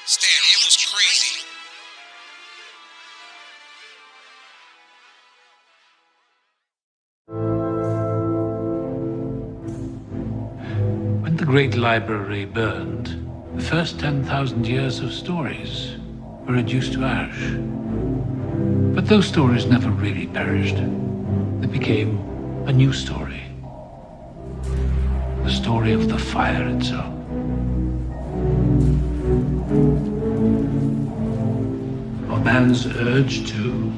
Stan, it was crazy. When the great library burned, the first 10,000 years of stories were reduced to ash. But those stories never really perished. They became a new story. The story of the fire itself. A man's urge to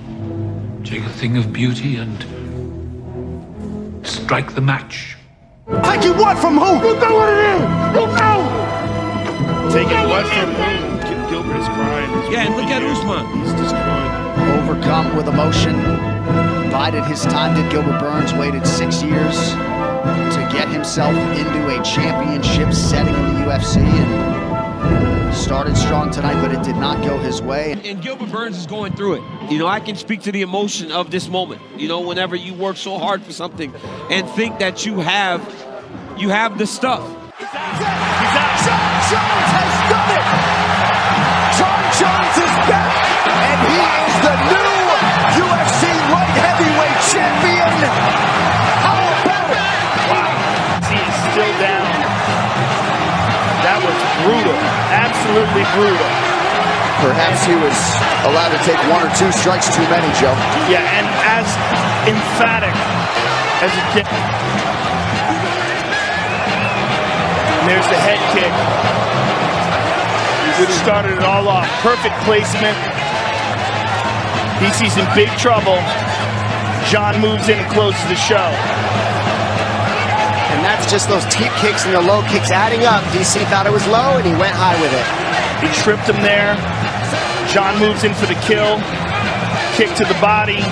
take a thing of beauty and strike the match. Taking what from who? You know what it is! You know! Taking what from who? Gilbert is crying. Yeah, and look at Usman. He's destroyed. Overcome with emotion. Bided his time. Did Gilbert Burns waited 6 years to get himself into a championship setting in the UFC and started strong tonight, but it did not go his way. And Gilbert Burns is going through it. You know, I can speak to the emotion of this moment. You know, whenever you work so hard for something and think that you have the stuff. He's out. Jon Jones has done it! Jon Jones is back, and he is the new UFC light heavyweight champion. How about it? Wow. He is still down. That was brutal. Absolutely brutal. Perhaps he was allowed to take one or two strikes too many, Joe. Yeah, and as emphatic as it can. And there's the head kick. Which started it all off. Perfect placement. DC's in big trouble. Jon moves in and closes the show. And that's just those deep kicks and the low kicks adding up. DC thought it was low, and he went high with it. He tripped him there. Jon moves in for the kill. Kick to the body.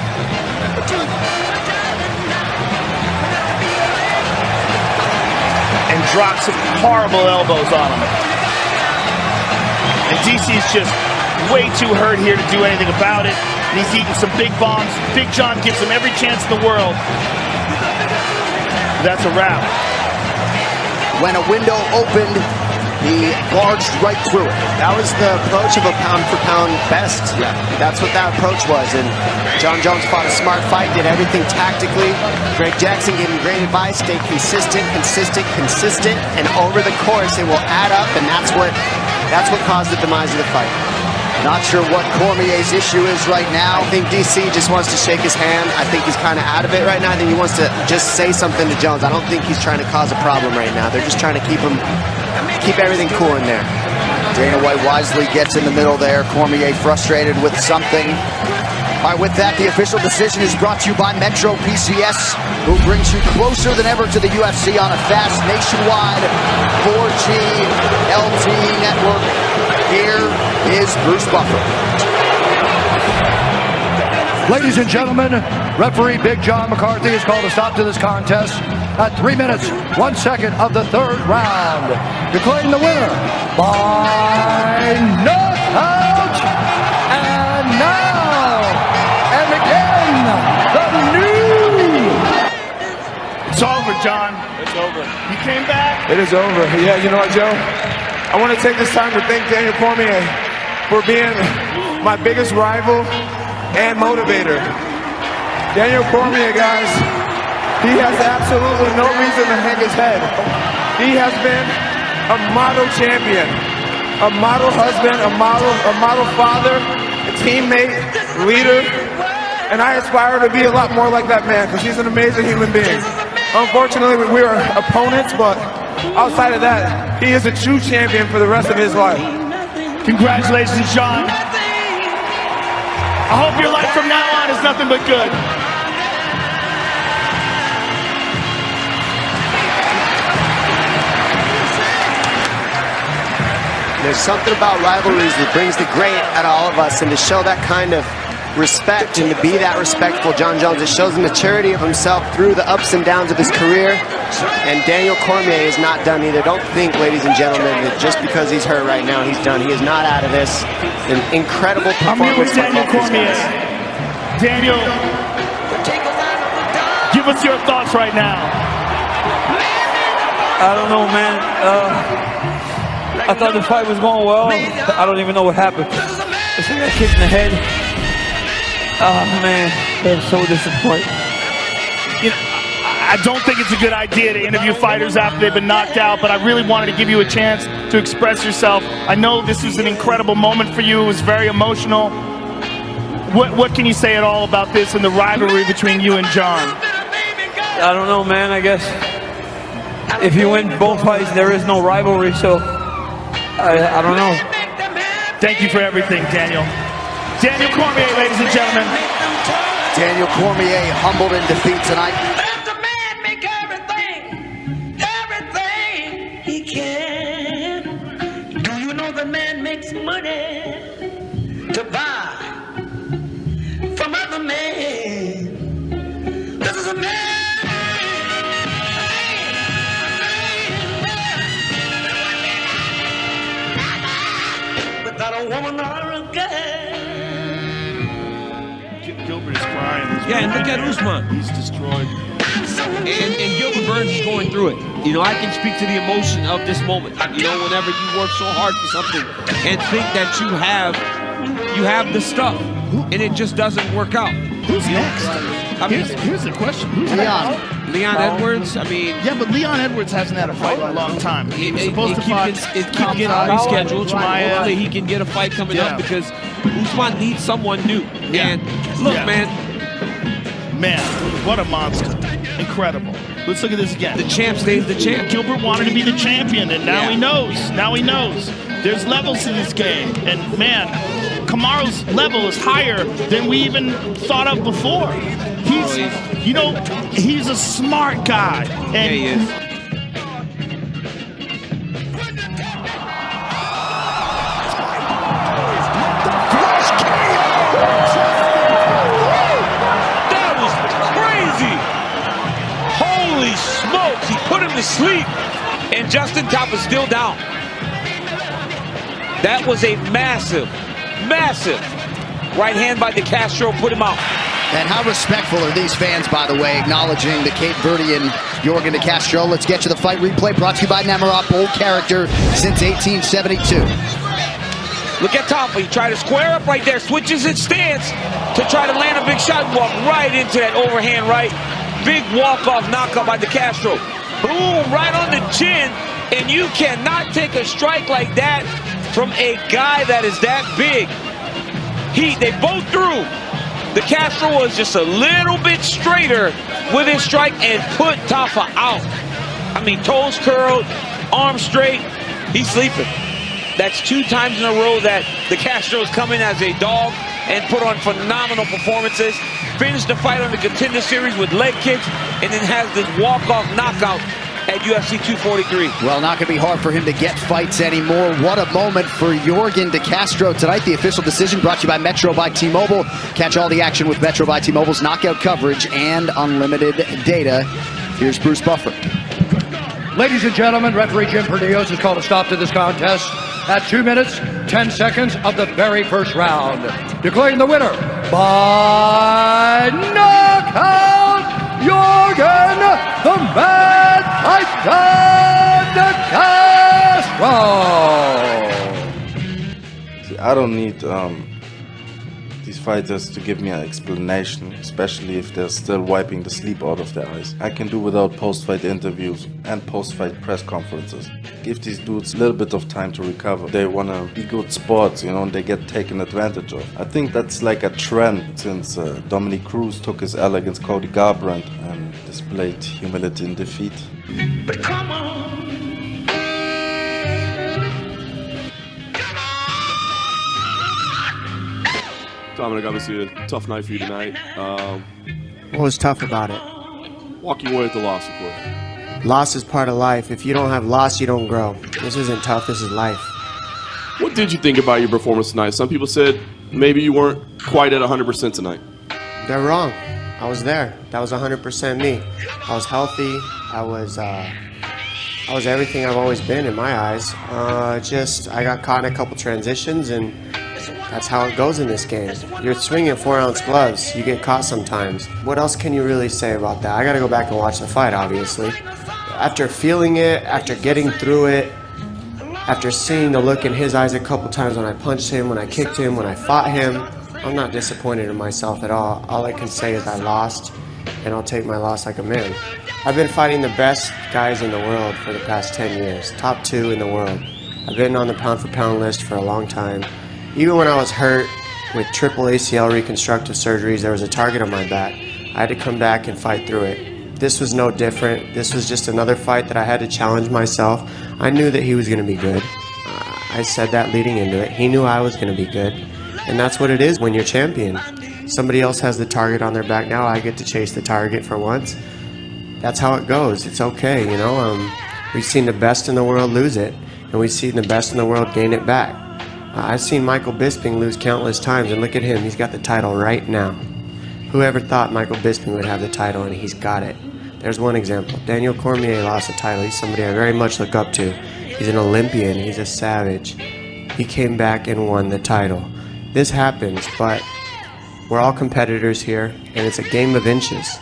And drops some horrible elbows on him. And DC's just way too hurt here to do anything about it. And he's eating some big bombs. Big Jon gives him every chance in the world. That's a wrap. When a window opened, he barged right through it. That was the approach of a pound-for-pound best. Yeah, that's what that approach was. And Jon Jones fought a smart fight, did everything tactically. Greg Jackson gave him great advice, stay consistent. And over the course, it will add up, and that's what caused the demise of the fight. Not sure what Cormier's issue is right now. I think DC just wants to shake his hand. I think he's kind of out of it right now. I think he wants to just say something to Jones. I don't think he's trying to cause a problem right now. They're just trying to keep everything cool in there. Dana White wisely gets in the middle there. Cormier frustrated with something. All right, with that, the official decision is brought to you by Metro PCS, who brings you closer than ever to the UFC on a fast nationwide 4G LTE network. Here is Bruce Buffer. Ladies and gentlemen, referee Big John McCarthy has called a stop to this contest at 3 minutes, 1 second of the third round, declaring the winner by knockout. And now, and again, the new. It's over, Jon. It's over. You came back. It is over. Yeah, you know what, Joe? I want to take this time to thank Daniel Cormier for being my biggest rival and motivator. Daniel Cormier, guys, he has absolutely no reason to hang his head. He has been a model champion, a model husband, a model father, a teammate, leader, and I aspire to be a lot more like that man because he's an amazing human being. Unfortunately, we are opponents, but outside of that, he is a true champion for the rest of his life. Congratulations, Jon. I hope your life from now on is nothing but good. There's something about rivalries that brings the great out of all of us, and to show that kind of respect and to be that respectful, Jon Jones, it shows the maturity of himself through the ups and downs of his career. And Daniel Cormier is not done either. Don't think, ladies and gentlemen, that just because he's hurt right now, he's done. He is not out of this. An incredible performance. I'm here with Daniel Cormier. Daniel, give us your thoughts right now. I don't know, man. I thought the fight was going well. I don't even know what happened. I think I kicked in the head. Oh man, I'm so disappointed. You know, I don't think it's a good idea to interview fighters after they've been knocked out, but I really wanted to give you a chance to express yourself. I know this was an incredible moment for you. It was very emotional. What can you say at all about this and the rivalry between you and John? I don't know, man. I guess if you win both fights, there is no rivalry, so I don't know. Thank you for everything, Daniel. Daniel Cormier, ladies and gentlemen. Daniel Cormier humbled in defeat tonight. Let the man make everything he can. Do you know the man makes money to buy from other men? This is a man. Without a woman or a girl. Gilbert is crying. Yeah, and look at Usman. He's destroyed. And Gilbert Burns is going through it. You know, I can speak to the emotion of this moment. You know, whenever you work so hard for something and think that you have the stuff, and it just doesn't work out. Who's next? I mean, here's the question. Who's Leon. Leon Edwards, I mean... Yeah, but Leon Edwards hasn't had a fight in a long time. He was supposed to fight. It keeps getting rescheduled. Hopefully he can get a fight coming up because Usman needs someone new. Yeah. And look, man, what a monster. Incredible. Let's look at this again. the champ stays the champ. Gilbert wanted to be the champion, and now he knows. Now he knows. There's levels to this game. And, man, Kamaru's level is higher than we even thought of before. He's a smart guy. And he is. That was crazy. Holy smokes, he put him to sleep. And Justin Top is still down. That was a massive right hand by De Castro, put him out. And how respectful are these fans, by the way, acknowledging the Cape Verdean Yorgan De Castro. Let's get to the fight replay, brought to you by Namarot, bold character since 1872. Look at Tampa, he tried to square up right there, switches his stance to try to land a big shot and walk right into that overhand right. Big walk-off knockout by De Castro. Boom, right on the chin, and you cannot take a strike like that from a guy that is that big. They both threw. De Castro was just a little bit straighter with his strike and put Tafa out. I mean, toes curled, arms straight, he's sleeping. That's 2 times in a row that De Castro's come in as a dog and put on phenomenal performances. Finished the fight on the Contender Series with leg kicks and then has this walk-off knockout at UFC 243. Well, not going to be hard for him to get fights anymore. What a moment for Yorgan De Castro tonight. The official decision brought to you by Metro by T-Mobile. Catch all the action with Metro by T-Mobile's knockout coverage and unlimited data. Here's Bruce Buffer. Ladies and gentlemen, referee Jim Pernillos has called a stop to this contest at 2 minutes, 10 seconds of the very first round. Declaring the winner by knockout, Yorgan the Mad Titan De Castro. I don't need these fighters to give me an explanation, especially if they're still wiping the sleep out of their eyes. I can do without post-fight interviews and post-fight press conferences. Give these dudes a little bit of time to recover. They want to be good sports, you know, and they get taken advantage of. I think that's like a trend since Dominic Cruz took his L against Cody Garbrandt and displayed humility in defeat. But come on. Dominic, obviously a tough night for you tonight. What was tough about it? Walking away with the loss, of course. Loss is part of life. If you don't have loss, you don't grow. This isn't tough, this is life. What did you think about your performance tonight? Some people said maybe you weren't quite at 100% tonight. They're wrong. I was there. That was 100% me. I was healthy. I was everything I've always been in my eyes. I got caught in a couple transitions, and that's how it goes in this game. You're swinging 4-ounce gloves. You get caught sometimes. What else can you really say about that? I got to go back and watch the fight, obviously. After feeling it, after getting through it, After seeing the look in his eyes a couple times when I punched him, when I kicked him, when I fought him, I'm not disappointed in myself at all. All I can say is I lost, and I'll take my loss like a man. I've been fighting the best guys in the world for the past 10 years, top 2 in the world. I've been on the pound-for-pound list for a long time. Even when I was hurt with triple ACL reconstructive surgeries, there was a target on my back. I had to come back and fight through it. This was no different. This was just another fight that I had to challenge myself. I knew that he was going to be good. I said that leading into it. He knew I was going to be good. And that's what it is when you're champion. Somebody else has the target on their back now. I get to chase the target for once. That's how it goes. It's okay, you know. We've seen the best in the world lose it, and we've seen the best in the world gain it back. I've seen Michael Bisping lose countless times, and look at him. He's got the title right now. Whoever thought Michael Bisping would have the title, and he's got it. There's one example. Daniel Cormier lost the title. He's somebody I very much look up to. He's an Olympian. He's a savage. He came back and won the title. This happens, but we're all competitors here, and it's a game of inches.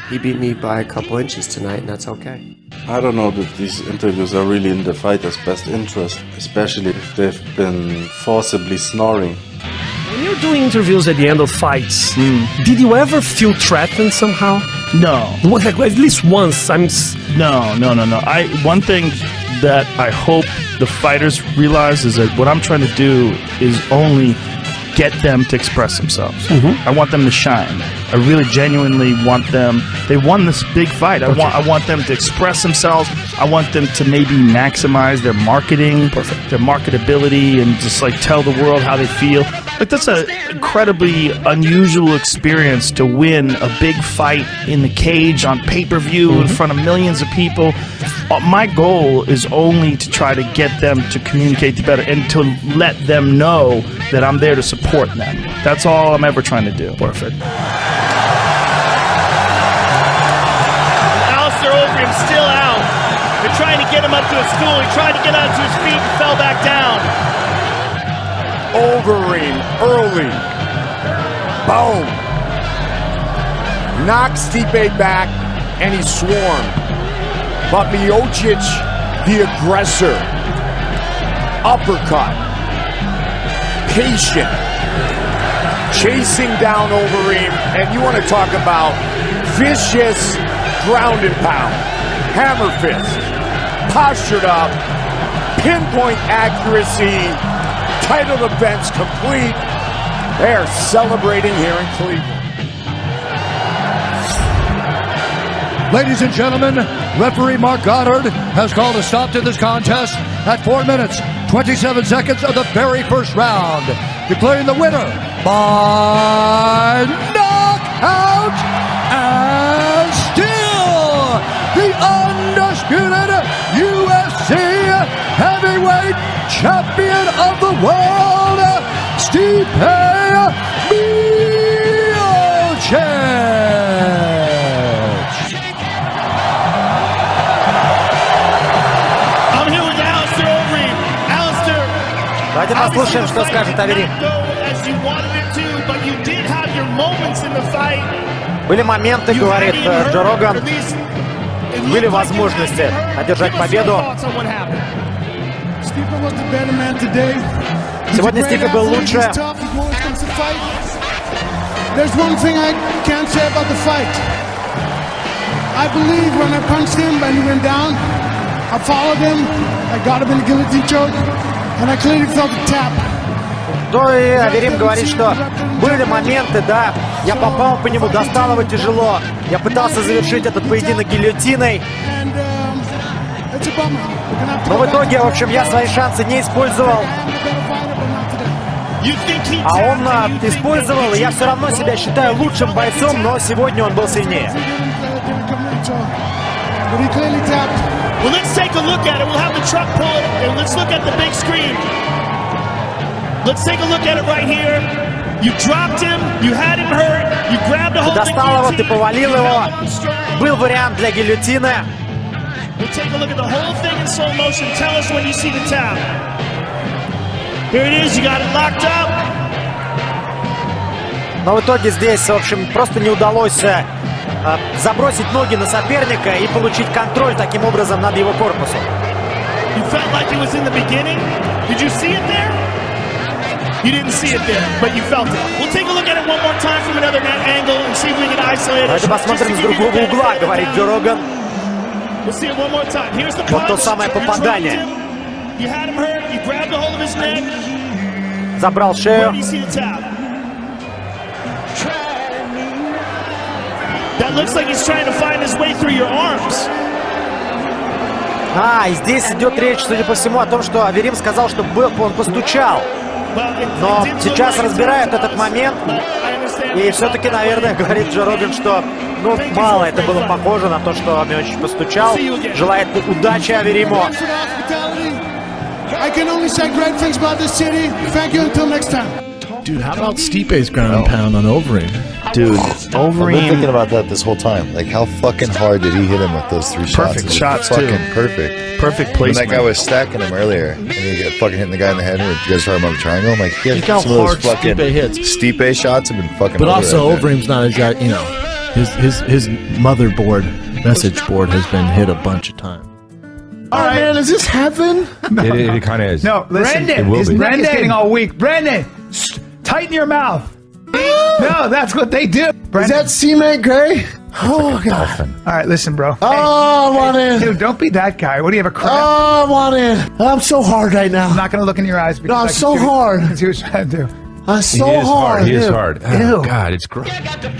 He beat me by a couple inches tonight, and that's okay. I don't know that these interviews are really in the fighter's best interest, especially if they've been forcibly snoring. When you're doing interviews at the end of fights, did you ever feel threatened somehow? No. Like, at least once. No. One thing that I hope the fighters realize is that what I'm trying to do is only get them to express themselves. I want them to shine. I really genuinely want them. They won this big fight. I want them to express themselves. I want them to maybe maximize their marketing, their marketability, and just like tell the world how they feel. Like, that's an incredibly unusual experience to win a big fight in the cage on pay-per-view in front of millions of people. My goal is only to try to get them to communicate better and to let them know that I'm there to support them. That's all I'm ever trying to do. Perfect. Alistair Overeem still out. They're trying to get him up to a stool. He tried to get onto his feet and fell back down. Overeem early. Boom. Knocks Stipe back, and he swarmed. But Miocic, the aggressor, uppercut, patient, chasing down Overeem, and you want to talk about vicious ground and pound, hammer fist, postured up, pinpoint accuracy, title defense complete. They're celebrating here in Cleveland. Ladies and gentlemen, referee Mark Goddard has called a stop to this contest at 4 minutes, 27 seconds of the very first round, declaring the winner by knockout and still the undisputed UFC heavyweight champion of the world, Stipe Miocic. Давайте послушаем, что скажет Аверим. Были моменты, говорит Джо Роган, были возможности одержать победу. Сегодня Стипе был лучше. There's one thing I can't say about the fight. I believe when I punched him and he went down, I followed him, I got him in the guillotine choke. And I clearly felt the tap. То и Аверим говорит, что были моменты, да, я попал по нему, достал его тяжело. Я пытался завершить этот поединок гильотиной. Но в итоге, в общем, я свои шансы не использовал. А он использовал, и я все равно себя считаю лучшим бойцом, но сегодня он был сильнее. Well, let's take a look at it. We'll have the truck pull it, and let's look at the big screen. Let's take a look at it right here. You dropped him, you had him hurt, you grabbed a hold of the достал его, ты повалил его. Был вариант для гильотины. We'll take a look at the whole thing in slow motion. Tell us when you see the tap. Here it is, you got it locked up. Но в итоге здесь, в общем, просто не удалось забросить ноги на соперника и получить контроль таким образом над его корпусом. You felt like it was in the beginning. Did you see it there? You didn't see it there, but you felt it. We'll take a look at it one more time from another angle and see if we can isolate it. Давайте посмотрим с другого угла, говорит Джо Роган. We'll see it one more time. Here's the Вот то самое попадание. You had him hurt. You grabbed a hold of his neck. Забрал шею. Where do you see the tap? That looks like he's trying to find his way through your arms. И здесь идет речь, судя по всему, о том, что Аверим сказал, что он постучал. Но сейчас разбирают этот момент. И все-таки, наверное, говорит Джо Роган, что мало это было похоже на то, что Миочич постучал. Желает удачи Авериму. I can only say great things about this city. Thank you until next time. Dude, how about Stipe's ground and pound on Overeem? Dude, Overeem. I've been thinking about that this whole time. Like, how fucking hard did he hit him with those 3 shots? Perfect shots, fucking too. Perfect. Perfect When placement. that guy was stacking him earlier, and he got fucking hitting the guy in the head, and you guys talking about the triangle, I'm like, he has Look how some of those hard fucking Stipe hits. Stipe shots have been fucking. But over also, right there. Overeem's not exactly, his motherboard, message board has been hit a bunch of times. All right, man, is this heaven? It kind of is. No, listen, Brendan, his neck is getting all weak. weak. Brendan, tighten your mouth. No, that's what they do. Is that C-Mate Gray? Oh, God. All right, listen, bro. Oh, I want in. Dude, don't be that guy. What do you have a cramp? Oh, I want in. I'm so hard right now. I'm not going to look in your eyes. No, I'm so hard. That's what you're trying to do. I'm so hard. He is Ew. hard. Ew. Oh, God, it's gross.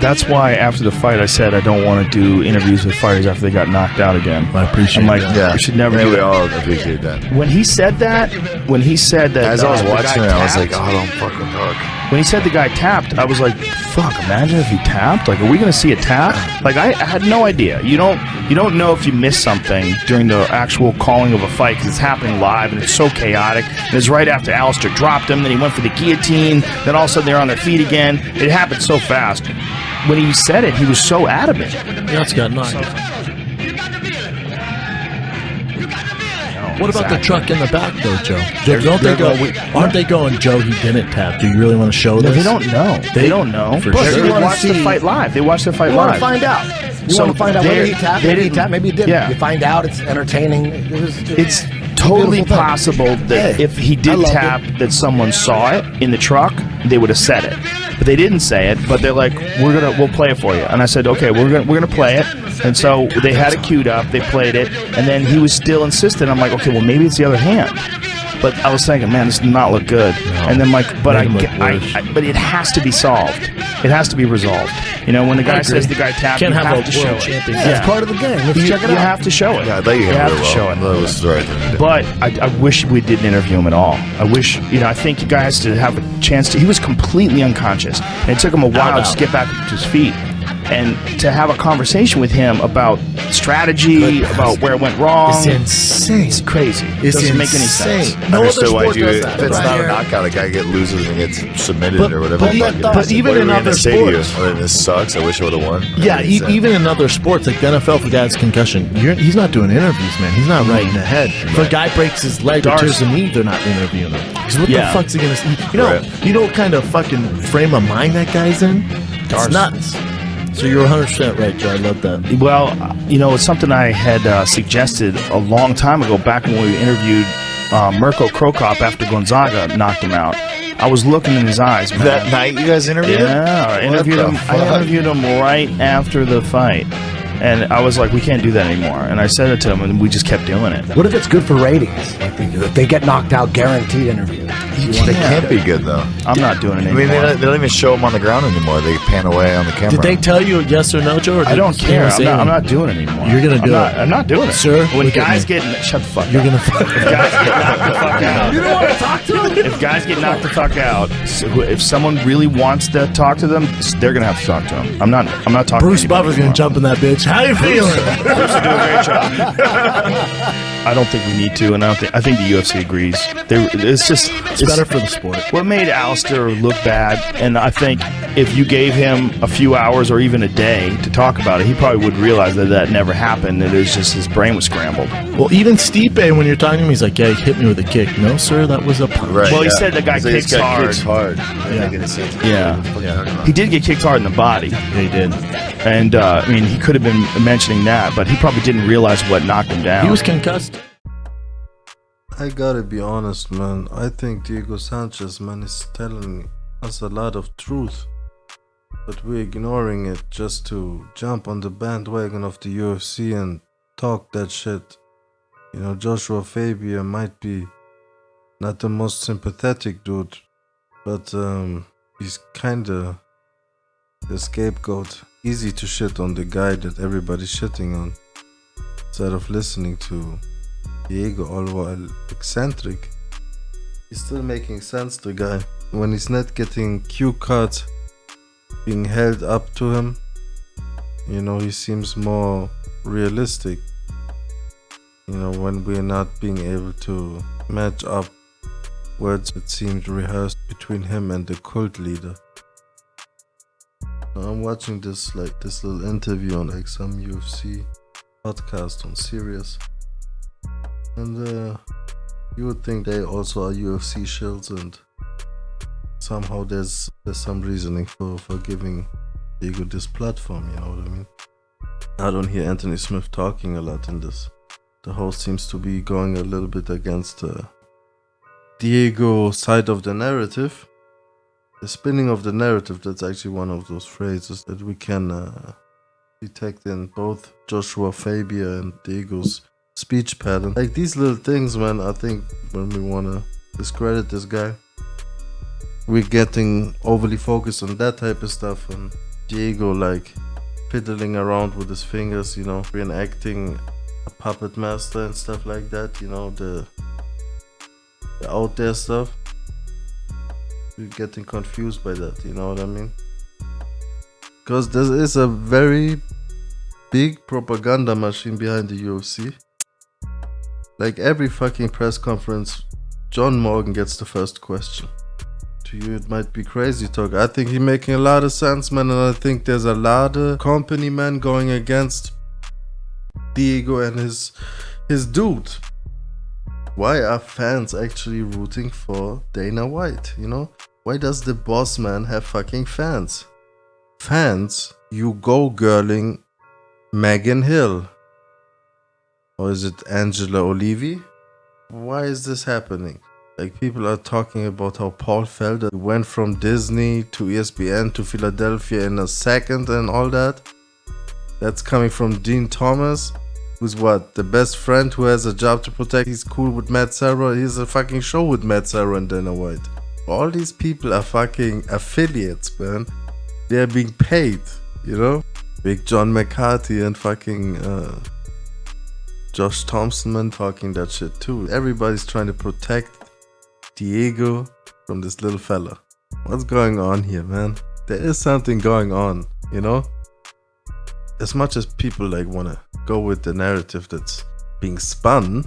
That's why after the fight I said I don't want to do interviews with fighters after they got knocked out again. I appreciate that. We should never do we that. all appreciate that. When he said that, As I was the watching guy it, I was like, tapped- oh, don't fucking talk. When he said the guy tapped, I was like, fuck, imagine if he tapped. Like, are we going to see a tap? Like, I had no idea. You don't know if you missed something during the actual calling of a fight because it's happening live and it's so chaotic. And it's right after Alistair dropped him, then he went for the guillotine, then all of a sudden they're on their feet again. It happened so fast. When he said it, he was so adamant. That's got knocked. What about the truck in the back, though, Joe? Aren't they going, Joe, he didn't tap? Do you really want to show No, this? they don't know. They don't know. For But sure. they watched the fight live. They watched the fight You want to live. find out. You So want to find out whether he tapped, they maybe he didn't- tapped, maybe he didn't. Yeah. You find out, it's entertaining. It's totally beautiful thing. possible that Hey, if he I did loved tap, that someone saw it in the truck, they would have said it. But they didn't say it. But they're like, we'll play it for you. And I said, okay, we're gonna play it. And so they had it queued up. They played it, and then he was still insistent. I'm like, okay, well maybe it's the other hand. But I was thinking, man, this does not look good. And then like, but but it has to be solved. It has to be resolved. You know, when the guy says the guy tapped, Can't you have have a to show world it. champion. That's part of the game. Let's check it You out. have to show it. Yeah, I thought you have handled to it well. show it. That was the right thing to do. But I wish we didn't interview him at all. I wish, I think you guys to have a chance to. He was completely unconscious, and it took him a while to get back to his feet, and to have a conversation with him about strategy, about where it went wrong. It's insane. It's crazy. It doesn't make any sense. No other Understood why sport you. does If that. it's Right not here. a knockout, a guy loses and gets submitted But- or whatever. but even- but even What in were you other gonna say to you? sports- Other than this sucks. I wish I would have won. Yeah, even in other sports, like the NFL, if a guy has concussion, he's not doing interviews, man. He's not writing ahead. If a guy breaks his leg or tears a knee, they're not interviewing him. Because what Yeah. the fuck's he gonna see? You know what kind of fucking frame of mind that guy's in? It's nuts. So you're 100% right, Joe. I love that. Well, it's something I had suggested a long time ago, back when we interviewed Mirko Krokop after Gonzaga knocked him out. I was looking in his eyes, man. That night you guys interviewed him? Yeah, I What interviewed the him. I fuck? interviewed him right after the fight, and I was like, "We can't do that anymore." And I said it to him, and we just kept doing it. What if it's good for ratings? Like if they get knocked out, guaranteed interview. They can't be good though. I'm not doing it I anymore. mean, they don't even show him on the ground anymore. They pan away on the camera. Did they tell you yes or no, Joe? Or I don't did care. they say I'm anything? not doing it anymore. You're gonna do it. I'm not doing it, Sir, When look at guys me. get shut the fuck You're up. gonna. If guys get knocked the fuck out. You don't want to talk to him? If guys get knocked the fuck out, if someone really wants to talk to them, they're gonna have to talk to them. I'm not talking. Bruce to anybody Buffer's gonna anymore. jump in that bitch. How you feeling? Bruce is doing a great job. I don't think we need to, and I think the UFC agrees. It's better for the sport. What made Alistair look bad, and I think if you gave him a few hours or even a day to talk about it, he probably would realize that never happened, that it was just his brain was scrambled. Well, even Stipe, when you're talking to him, he's like, yeah, he hit me with a kick. No, sir, that was a punch. Right, well, he said the guy kicks hard. Yeah. He did get kicked hard in the body. Yeah, he did. And, I mean, he could have been mentioning that, but he probably didn't realize what knocked him down. He was concussed. I gotta be honest, man. I think Diego Sanchez, man, is telling us a lot of truth. But we're ignoring it just to jump on the bandwagon of the UFC and talk that shit. You know, Joshua Fabia might be not the most sympathetic dude, but he's kinda the scapegoat. Easy to shit on the guy that everybody's shitting on, instead of listening to Diego, although eccentric. He's still making sense, the guy. When he's not getting cue cards being held up to him, you know, he seems more realistic. You know, when we're not being able to match up words that seemed rehearsed between him and the cult leader. Now I'm watching this little interview on some UFC podcast on Sirius, and you would think they also are UFC shills, and somehow there's some reasoning for giving Diego this platform, you know what I mean? I don't hear Anthony Smith talking a lot in this. The host seems to be going a little bit against Diego's side of the narrative. The spinning of the narrative, that's actually one of those phrases that we can detect in both Joshua Fabia and Diego's speech pattern. Like these little things, man, I think when we want to discredit this guy, we're getting overly focused on that type of stuff, and Diego like fiddling around with his fingers, you know, reenacting a puppet master and stuff like that, you know, the out there stuff. We're getting confused by that, you know what I mean? Because there is a very big propaganda machine behind the UFC. Like every fucking press conference, John Morgan gets the first question. To you it might be crazy talk. I think he's making a lot of sense, man, and I think there's a lot of company men going against Diego and his dude. Why are fans actually rooting for Dana White, you know? Why does the boss man have fucking fans? Fans, you go girling Megan Hill. Or is it Angela Olivi? Why is this happening? Like, people are talking about how Paul Felder went from Disney to ESPN to Philadelphia in a second and all that. That's coming from Dean Thomas, who's what? The best friend who has a job to protect. He's cool with Matt Serra. He has a fucking show with Matt Serra and Dana White. All these people are fucking affiliates, man. They are being paid, you know? Big John McCarthy and fucking Josh Thompson, man, talking that shit too. Everybody's trying to protect Diego from this little fella. What's going on here, man? There is something going on, you know? As much as people like want to go with the narrative that's being spun,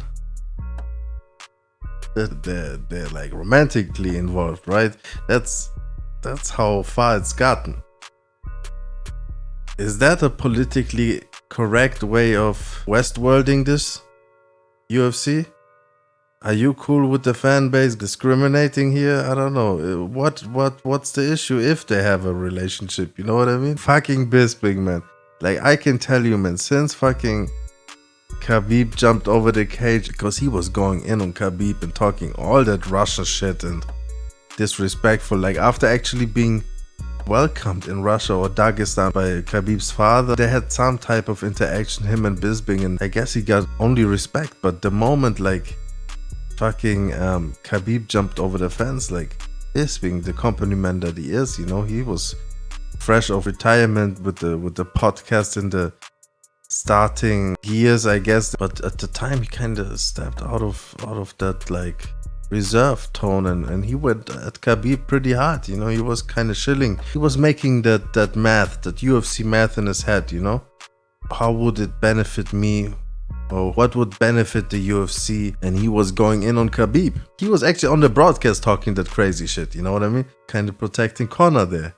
they're like romantically involved, right? That's how far it's gotten. Is that a politically correct way of Westworlding this UFC? Are you cool with the fan base discriminating here? I don't know. What's the issue if they have a relationship? You know what I mean? Fucking Bisping, man. Like, I can tell you, man, since fucking Khabib jumped over the cage, because he was going in on Khabib and talking all that Russia shit and disrespectful, like after actually being welcomed in Russia or Dagestan by Khabib's father, they had some type of interaction, him and Bisping, and I guess he got only respect. But the moment like fucking Khabib jumped over the fence, like Bisping, the company man that he is, you know, he was fresh off retirement with the podcast in the starting years, I guess. But at the time he kind of stepped out of that like reserved tone, and he went at Khabib pretty hard, you know. He was kind of shilling. He was making that math, that UFC math in his head, you know. How would it benefit me or what would benefit the UFC, and he was going in on Khabib. He was actually on the broadcast talking that crazy shit, you know what I mean? Kind of protecting Conor there.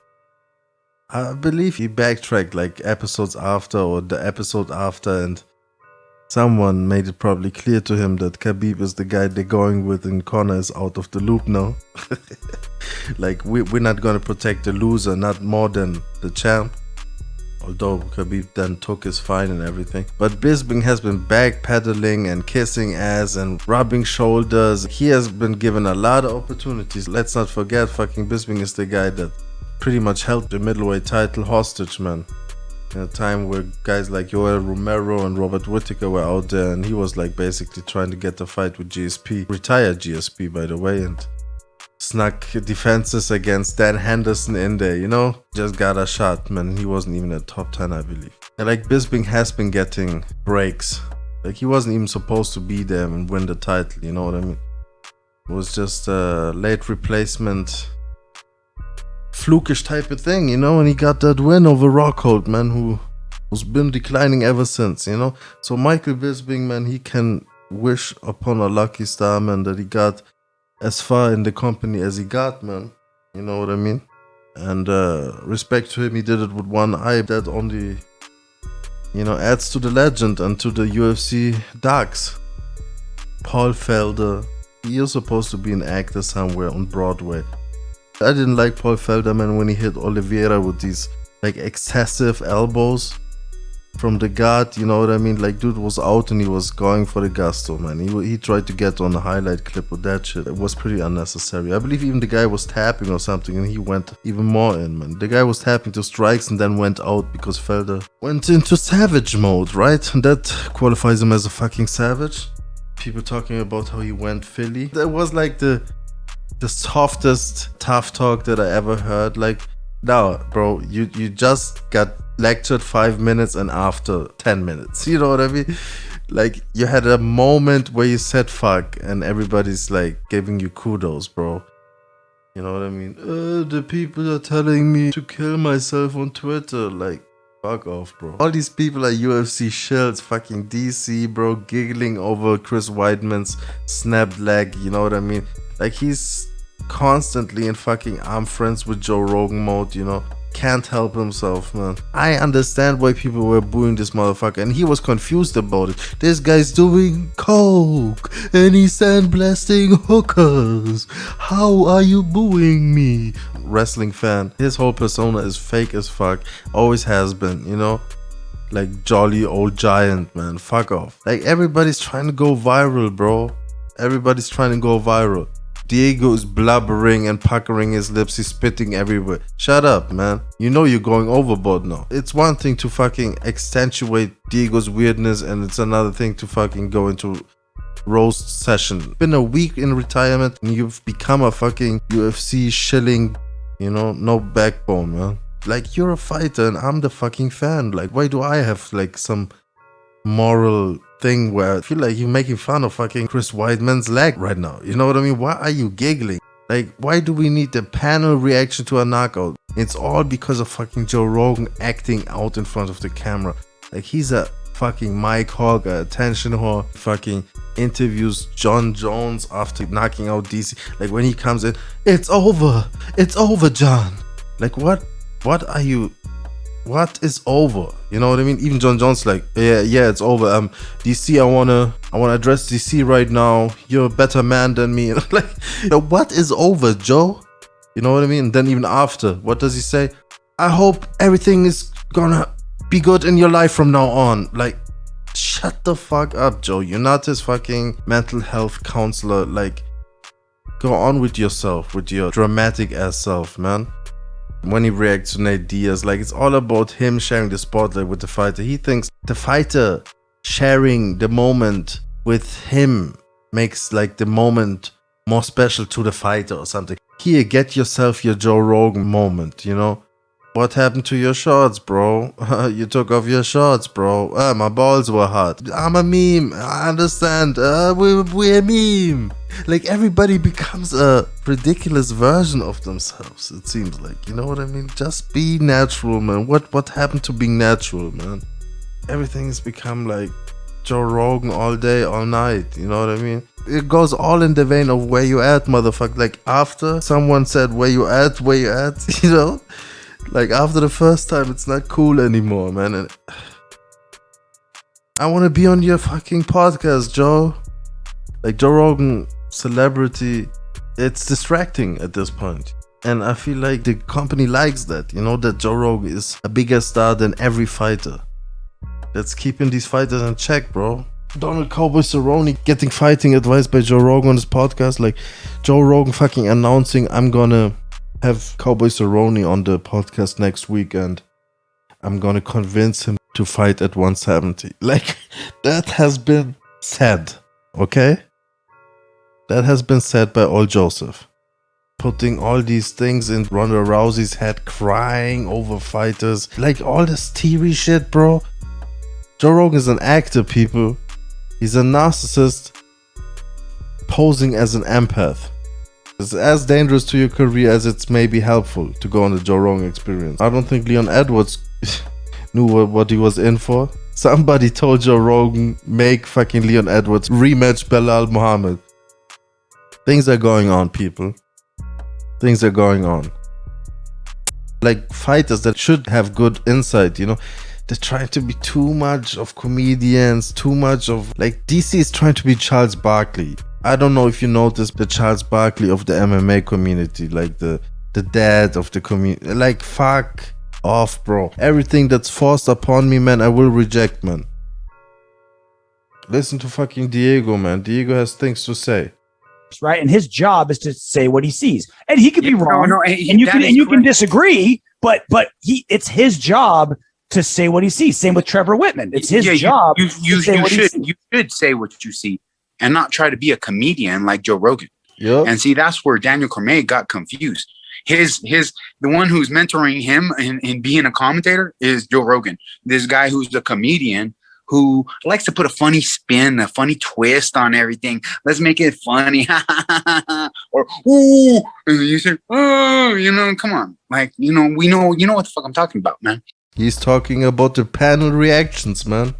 I believe he backtracked like episodes after or the episode after, and someone made it probably clear to him that Khabib is the guy they're going with and Conor is out of the loop now. Like, we're not going to protect the loser, not more than the champ. Although Khabib then took his fine and everything. But Bisping has been backpedaling and kissing ass and rubbing shoulders. He has been given a lot of opportunities. Let's not forget, fucking Bisping is the guy that pretty much held the middleweight title hostage, man. In a time where guys like Yoel Romero and Robert Whittaker were out there, and he was like basically trying to get the fight with GSP. Retired GSP, by the way, and snuck defenses against Dan Henderson in there, you know? Just got a shot, man. He wasn't even a top 10, I believe. And like, Bisping has been getting breaks. Like, he wasn't even supposed to be there and win the title, you know what I mean? It was just a late replacement, flukish type of thing, you know? And he got that win over Rockhold, man, who's been declining ever since, you know? So Michael Bisping, man, he can wish upon a lucky star, man, that he got as far in the company as he got, man. You know what I mean? And respect to him, he did it with one eye. That only, you know, adds to the legend and to the UFC docs. Paul Felder, he is supposed to be an actor somewhere on Broadway. I didn't like Paul Felder, man, when he hit Oliveira with these like excessive elbows from the guard, you know what I mean? Like, dude was out and he was going for the gusto, man. He tried to get on a highlight clip with that shit. It was pretty unnecessary. I believe even the guy was tapping or something and he went even more in, man. The guy was tapping to strikes and then went out because Felder went into savage mode, right? And that qualifies him as a fucking savage. People talking about how he went Philly. That was like the softest tough talk that I ever heard. Like, no, bro, you just got lectured 5 minutes and after 10 minutes, you know what I mean? Like, you had a moment where you said fuck and everybody's like giving you kudos, bro. You know what I mean? The people are telling me to kill myself on Twitter. Like, fuck off, bro. All these people are UFC shills, fucking DC, bro, giggling over Chris Weidman's snapped leg, you know what I mean? Like, he's constantly in fucking I'm friends with Joe Rogan mode, you know? Can't help himself, man. I understand why people were booing this motherfucker, and he was confused about it. This guy's doing coke and he's sandblasting hookers. How are you booing me? Wrestling fan. His whole persona is fake as fuck. Always has been, you know? Like jolly old giant, man. Fuck off. Like, everybody's trying to go viral, bro. Everybody's trying to go viral. Diego is blubbering and puckering his lips, he's spitting everywhere. Shut up, man. You know you're going overboard now. It's one thing to fucking accentuate Diego's weirdness, and it's another thing to fucking go into roast session. Been a week in retirement and you've become a fucking UFC shilling, you know, no backbone, man. Like, you're a fighter and I'm the fucking fan. Like, why do I have like some moral thing where I feel like you're making fun of fucking Chris Weidman's leg right now? You know what I mean? Why are you giggling? Like, why do we need the panel reaction to a knockout? It's all because of fucking Joe Rogan acting out in front of the camera. Like, he's a fucking Mike Hawk, a attention whore. Fucking interviews John Jones after knocking out DC. Like, when he comes in, it's over, John. Like, what are you? What is over? You know what I mean? Even John Jones like, yeah, it's over. DC, I wanna address DC right now. You're a better man than me. Like, what is over, Joe? You know what I mean? And then even after, what does he say? I hope everything is gonna be good in your life from now on. Like, shut the fuck up, Joe. You're not his fucking mental health counselor. Like, go on with yourself, with your dramatic ass self, man. When he reacts to Nate Diaz, like, it's all about him sharing the spotlight with the fighter. He thinks the fighter sharing the moment with him makes like the moment more special to the fighter or something. Here, get yourself your Joe Rogan moment, you know? What happened to your shorts, bro? You took off your shorts, bro. My balls were hot. I'm a meme. I understand. We're a meme. Like, everybody becomes a ridiculous version of themselves, it seems like. You know what I mean? Just be natural, man. What happened to being natural, man? Everything has become like Joe Rogan all day, all night. You know what I mean? It goes all in the vein of where you at, motherfucker. Like after someone said where you at, you know? Like after the first time, it's not cool anymore, man. And I want to be on your fucking podcast, Joe. Like Joe Rogan, celebrity, it's distracting at this point. And I feel like the company likes that, you know, that Joe Rogan is a bigger star than every fighter. That's keeping these fighters in check, bro. Donald Cowboy Cerrone getting fighting advice by Joe Rogan on his podcast. Like Joe Rogan fucking announcing, I'm gonna have Cowboy Cerrone on the podcast next week and I'm gonna convince him to fight at 170. Like, that has been said, okay? That has been said by old Joseph. Putting all these things in Ronda Rousey's head, crying over fighters. Like, all this TV shit, bro. Joe Rogan is an actor, people. He's a narcissist posing as an empath. It's as dangerous to your career as it's maybe helpful to go on the Joe Rogan experience. I don't think Leon Edwards knew what he was in for. Somebody told Joe Rogan, make fucking Leon Edwards rematch Belal Muhammad. Things are going on, people. Things are going on. Like fighters that should have good insight, you know, they're trying to be too much of comedians, too much of, like, DC is trying to be Charles Barkley. I don't know if you noticed the Charles Barkley of the MMA community, like the dad of the community. Like, fuck off, bro. Everything that's forced upon me, man, I will reject, man. Listen to fucking Diego, man. Diego has things to say. Right, and his job is to say what he sees, and he could be wrong, and you can disagree, but it's his job to say what he sees. Same with Trevor Whitman. It's his job. You should say what you see and not try to be a comedian like Joe Rogan. Yep. And see, that's where Daniel Cormier got confused. The one who's mentoring him in being a commentator is Joe Rogan. This guy who's a comedian who likes to put a funny spin, a funny twist on everything. Let's make it funny. Or, ooh, and you say, oh, you know, come on. Like, you know what the fuck I'm talking about, man. He's talking about the panel reactions, man.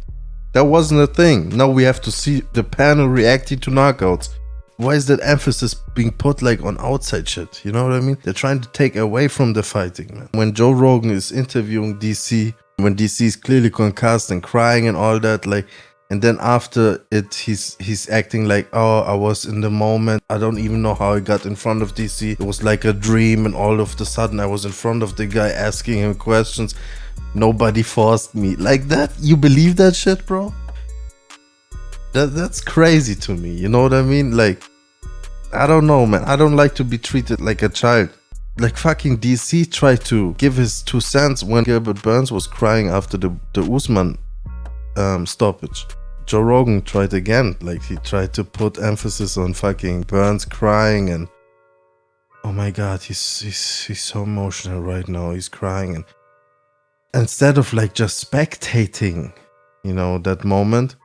That wasn't a thing. Now we have to see the panel reacting to knockouts. Why is that emphasis being put like on outside shit? You know what I mean? They're trying to take away from the fighting, man. When Joe Rogan is interviewing DC, when DC is clearly concussed and crying and all that, like, and then after it, he's acting like, oh, I was in the moment. I don't even know how I got in front of DC. It was like a dream, and all of a sudden I was in front of the guy asking him questions. Nobody forced me. Like that? You believe that shit, bro? That's crazy to me. You know what I mean? Like, I don't know, man. I don't like to be treated like a child. Like fucking DC tried to give his 2 cents when Gilbert Burns was crying after the Usman stoppage. Joe Rogan tried again. Like, he tried to put emphasis on fucking Burns crying, and oh my god, he's so emotional right now. He's crying, and instead of like just spectating, you know, that moment,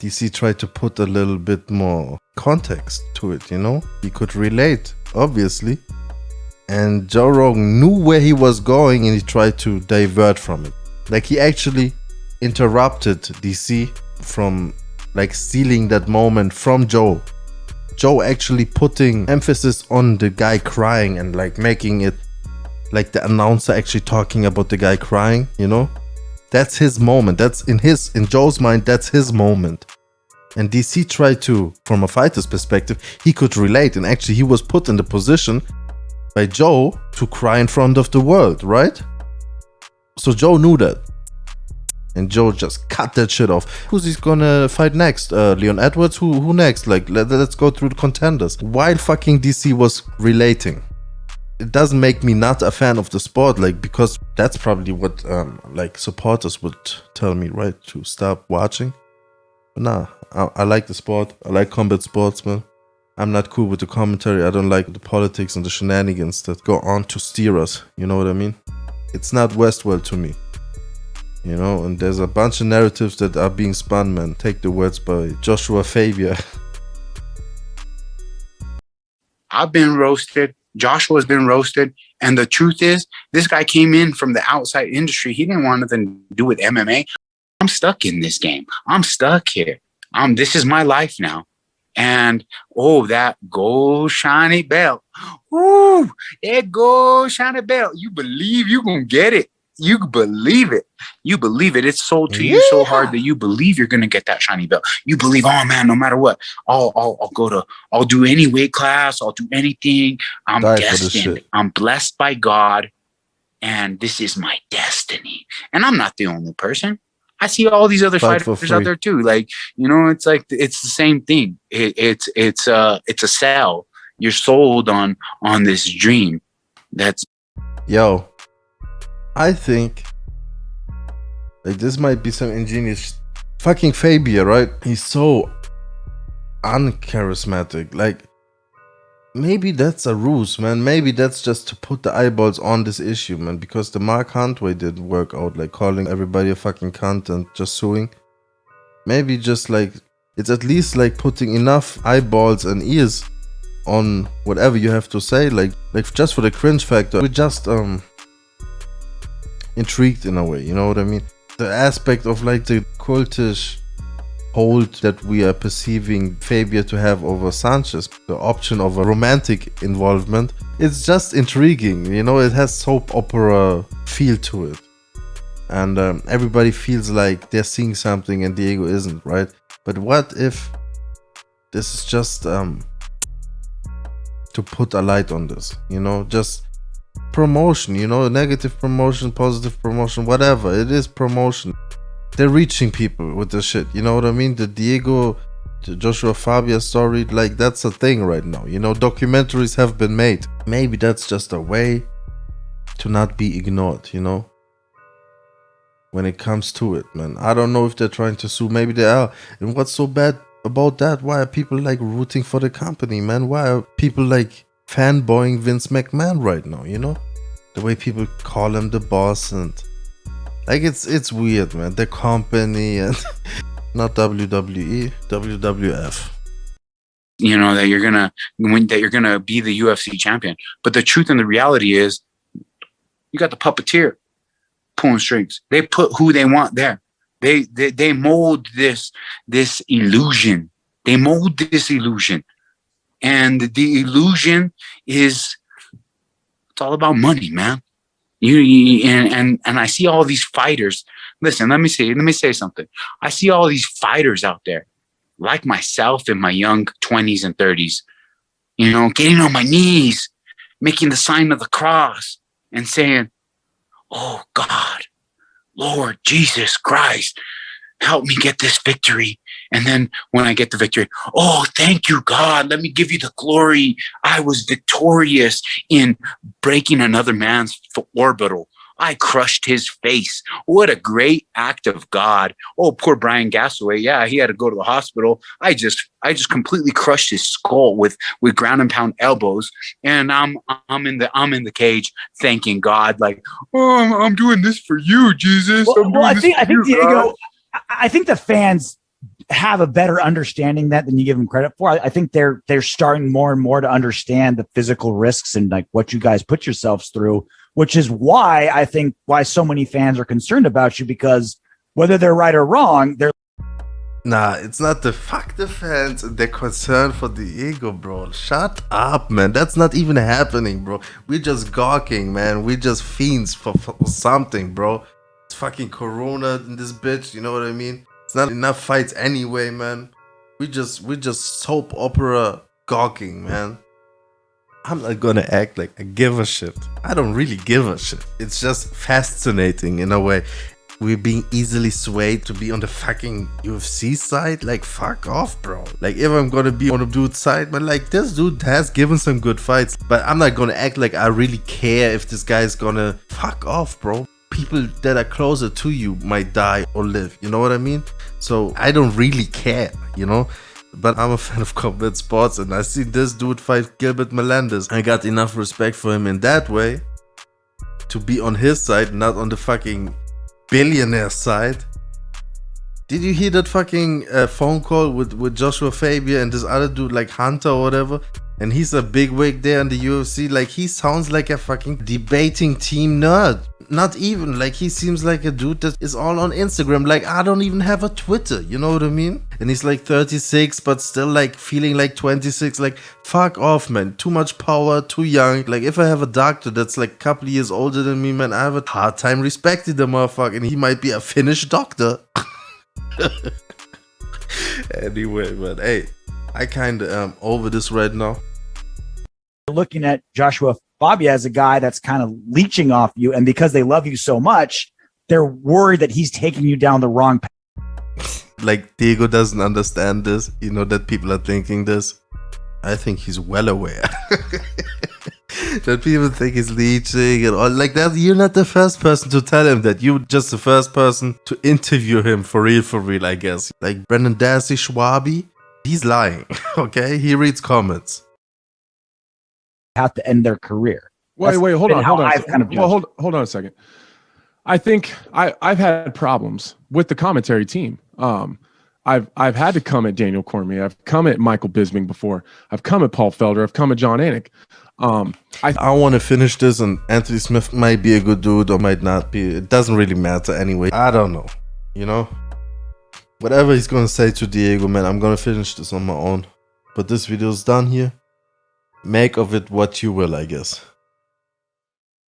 DC tried to put a little bit more context to it, you know? He could relate, obviously. And Joe Rogan knew where he was going, and he tried to divert from it. Like, he actually interrupted DC from like stealing that moment from Joe. Joe actually putting emphasis on the guy crying and like making it like the announcer actually talking about the guy crying, you know? That's his moment. That's in Joe's mind, that's his moment. And DC tried to, from a fighter's perspective, he could relate, and actually he was put in the position by Joe to cry in front of the world, right? So Joe knew that. And Joe just cut that shit off. Who's he gonna fight next? Leon Edwards? Who next? Like, let's go through the contenders. While fucking DC was relating. It doesn't make me not a fan of the sport, like, because that's probably what like supporters would tell me, right? To stop watching. But nah, I like the sport. I like combat sports, man. I'm not cool with the commentary. I don't like the politics and the shenanigans that go on to steer us. You know what I mean? It's not Westworld to me. You know, and there's a bunch of narratives that are being spun, man. Take the words by Joshua Fabia. I've been roasted. Joshua's been roasted. And the truth is, this guy came in from the outside industry. He didn't want nothing to do with MMA. I'm stuck in this game. I'm stuck here. This is my life now. And that gold shiny belt. Ooh, that gold shiny belt. You believe you gonna get it. You believe it. You believe it. It's sold to you so hard that you believe you're gonna get that shiny belt. You believe, oh man, no matter what, I'll do any weight class, I'll do anything. I'm destined. I'm blessed by God, and this is my destiny. And I'm not the only person. I see all these other fighters out there too. Like, it's like it's the same thing. It's a sell. You're sold on this dream. Yo, I think like this might be some ingenious fucking Fabia, right? He's so uncharismatic. Like, maybe that's a ruse, man. Maybe that's just to put the eyeballs on this issue, man. Because the Mark Hunt way didn't work out, like calling everybody a fucking cunt and just suing. Maybe just like it's at least like putting enough eyeballs and ears on whatever you have to say, like just for the cringe factor. We're just intrigued in a way, you know what I mean? The aspect of like the cultish hold that we are perceiving Fabia to have over Sanchez, the option of a romantic involvement, it's just intriguing, it has soap opera feel to it. And everybody feels like they're seeing something and Diego isn't, right? But what if this is just to put a light on this, just promotion, negative promotion, positive promotion, whatever, it is promotion. They're reaching people with this shit, you know what I mean? The Diego, the Joshua Fabia story, like that's a thing right now, documentaries have been made. Maybe that's just a way to not be ignored, when it comes to it, man. I don't know if they're trying to sue, maybe they are. And what's so bad about that? Why are people like rooting for the company, man? Why are people like fanboying Vince McMahon right now, the way people call him the boss, and like it's weird, man. The company and not WWE, WWF. That you're gonna win, that you're gonna be the UFC champion. But the truth and the reality is, you got the puppeteer pulling strings. They put who they want there. They mold this illusion. They mold this illusion, and the illusion is it's all about money, man. And I see all these fighters. Listen, let me say something. I see all these fighters out there, like myself in my young 20s and 30s, getting on my knees, making the sign of the cross and saying, oh God, Lord Jesus Christ, help me get this victory. And then when I get the victory, oh, thank you, God. Let me give you the glory. I was victorious in breaking another man's orbital. I crushed his face. What a great act of God. Oh, poor Brian Gassaway. Yeah, he had to go to the hospital. I just completely crushed his skull with ground and pound elbows. And I'm in the cage thanking God, like, oh, I'm doing this for you, Jesus. Well, I think Diego, I think the fans have a better understanding that than you give them credit for. I think they're starting more and more to understand the physical risks and like what you guys put yourselves through, which is why I think why so many fans are concerned about you, because whether they're right or wrong, they're Nah, it's not the fuck the fans. They're concerned for Diego, bro. Shut up, man. That's not even happening, bro. We're just gawking, man. We're just fiends for something, bro. It's fucking Corona in this bitch, you know what I mean? It's not enough fights anyway, man. We're just soap opera gawking, man. I'm not gonna act like I give a shit. I don't really give a shit. It's just fascinating in a way. We're being easily swayed to be on the fucking UFC side. Like, fuck off, bro. Like, if I'm gonna be on the dude's side, but like, this dude has given some good fights. But I'm not gonna act like I really care if this guy's gonna fuck off, bro. People that are closer to you might die or live. You know what I mean? So I don't really care, you know? But I'm a fan of combat sports, and I see this dude fight Gilbert Melendez. I got enough respect for him in that way to be on his side, not on the fucking billionaire side. Did you hear that fucking phone call with Joshua Fabia and this other dude, like Hunter or whatever? And he's a big wig there in the UFC. Like, he sounds like a fucking debating team nerd. Not even. Like, he seems like a dude that is all on Instagram. Like, I don't even have a Twitter, you know what I mean? And he's like 36, but still like feeling like 26. Like, fuck off, man. Too much power, too young. Like, if I have a doctor that's like a couple of years older than me, man, I have a hard time respecting the motherfucker. And he might be a Finnish doctor. Anyway, man, hey, I kind of am over this right now. Looking at Joshua Fabia as a guy that's kind of leeching off you, and because they love you so much, they're worried that he's taking you down the wrong path. Like, Diego doesn't understand this, you know, that people are thinking this. I think he's well aware that people think he's leeching and all like that. You're not the first person to tell him that. You're just the first person to interview him for real, I guess. Like Brendan Dassey Schwabi, he's lying, okay? He reads comments. Have to end their career. Wait, hold on. Hold on a second. I think I've had problems with the commentary team. I've had to come at Daniel Cormier. I've come at Michael Bisping before. I've come at Paul Felder. I've come at John Anik. I want to finish this, and Anthony Smith might be a good dude or might not be. It doesn't really matter anyway. I don't know. You know? Whatever he's going to say to Diego, man, I'm going to finish this on my own. But this video is done here. Make of it what you will, I guess.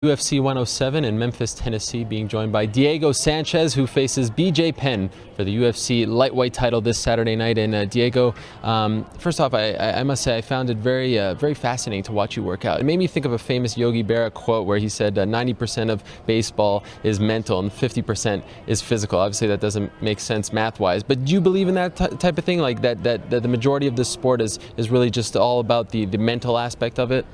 UFC 107 in Memphis, Tennessee, being joined by Diego Sanchez, who faces BJ Penn for the UFC lightweight title this Saturday night. And Diego, first off, I must say I found it very fascinating to watch you work out. It made me think of a famous Yogi Berra quote where he said 90% of baseball is mental and 50% is physical. Obviously, that doesn't make sense math-wise, but do you believe in that type of thing, like that the majority of this sport is really just all about the mental aspect of it?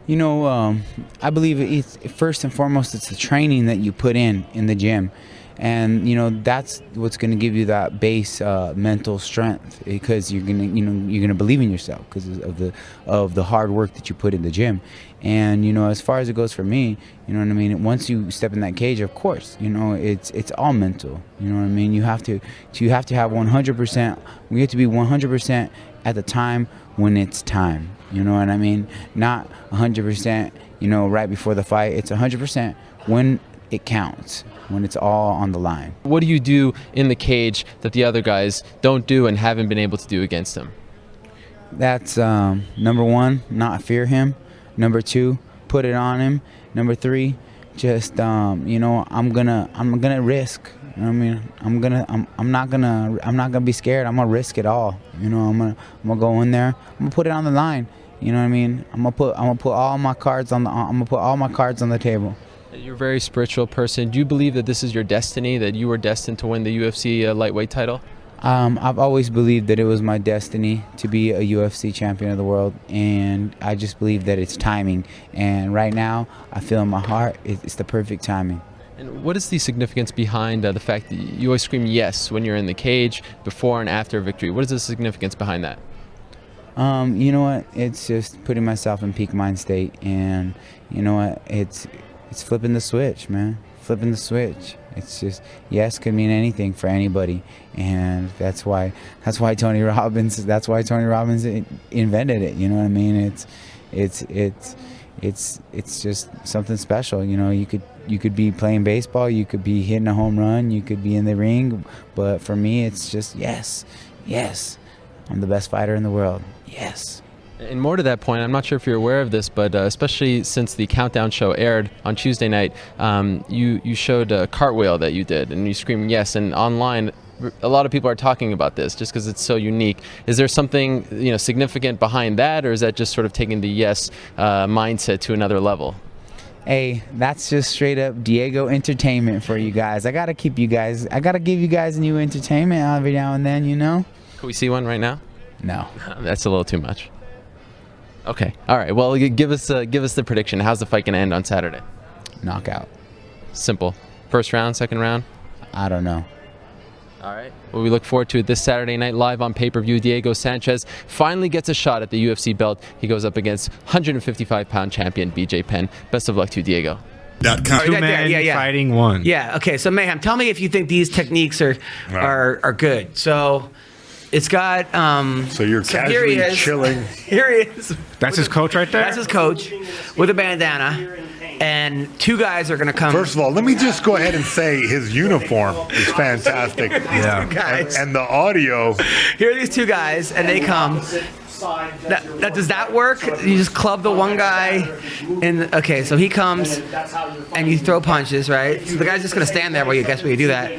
You know, I believe it's, first and foremost, it's the training that you put in the gym. And, you know, that's what's going to give you that base mental strength, because you're going to believe in yourself because of the hard work that you put in the gym. And, you know, as far as it goes for me, you know what I mean? Once you step in that cage, of course, you know, it's all mental. You know what I mean? You have to have 100%. We have to be 100% at the time when it's time. You know what I mean? Not 100%, you know, right before the fight. It's 100% when it counts, when it's all on the line. What do you do in the cage that the other guys don't do and haven't been able to do against him? That's number one, not fear him. Number two, put it on him. Number three, just you know, I'm gonna risk. You know what I mean? I'm not gonna be scared. I'm gonna risk it all. You know, I'm gonna go in there. I'm gonna put it on the line. You know what I mean? I'm gonna put all my cards on the table. You're a very spiritual person. Do you believe that this is your destiny, that you were destined to win the UFC lightweight title? I've always believed that it was my destiny to be a UFC champion of the world, and I just believe that it's timing. And right now, I feel in my heart it's the perfect timing. And what is the significance behind the fact that you always scream yes when you're in the cage, before and after a victory? What is the significance behind that? You know what? It's just putting myself in peak mind state, and you know what? It's flipping the switch, man. Flipping the switch. It's just, yes could mean anything for anybody, and that's why Tony Robbins invented it. You know what I mean? It's just something special. You know, you could be playing baseball, you could be hitting a home run, you could be in the ring, but for me, it's just yes. I'm the best fighter in the world. Yes. And more to that point, I'm not sure if you're aware of this, but especially since the Countdown show aired on Tuesday night, you showed a cartwheel that you did, and you screamed yes. And online, a lot of people are talking about this just because it's so unique. Is there something significant behind that, or is that just sort of taking the yes mindset to another level? Hey, that's just straight up Diego entertainment for you guys. I gotta give you guys new entertainment every now and then, you know. Can we see one right now? No. That's a little too much. Okay. All right. Well, give us the prediction. How's the fight going to end on Saturday? Knockout. Simple. First round, second round? I don't know. All right. Well, we look forward to it this Saturday night live on pay-per-view. Diego Sanchez finally gets a shot at the UFC belt. He goes up against 155-pound champion BJ Penn. Best of luck to you, Diego. Two men fighting one. Yeah. Okay. So Mayhem, tell me if you think these techniques are good. So it's got. So you're casually chilling. Here he is. That's his coach right there? That's his coach with a bandana. and 2 guys are going to come. First of all, let me just go ahead and say his uniform is fantastic. Yeah. Guys. And the audio. Here are these 2 guys, and they come. Now, does that work? You just club the one guy, and okay, so he comes, and you throw punches, right? So the guy's just gonna stand there while you do that.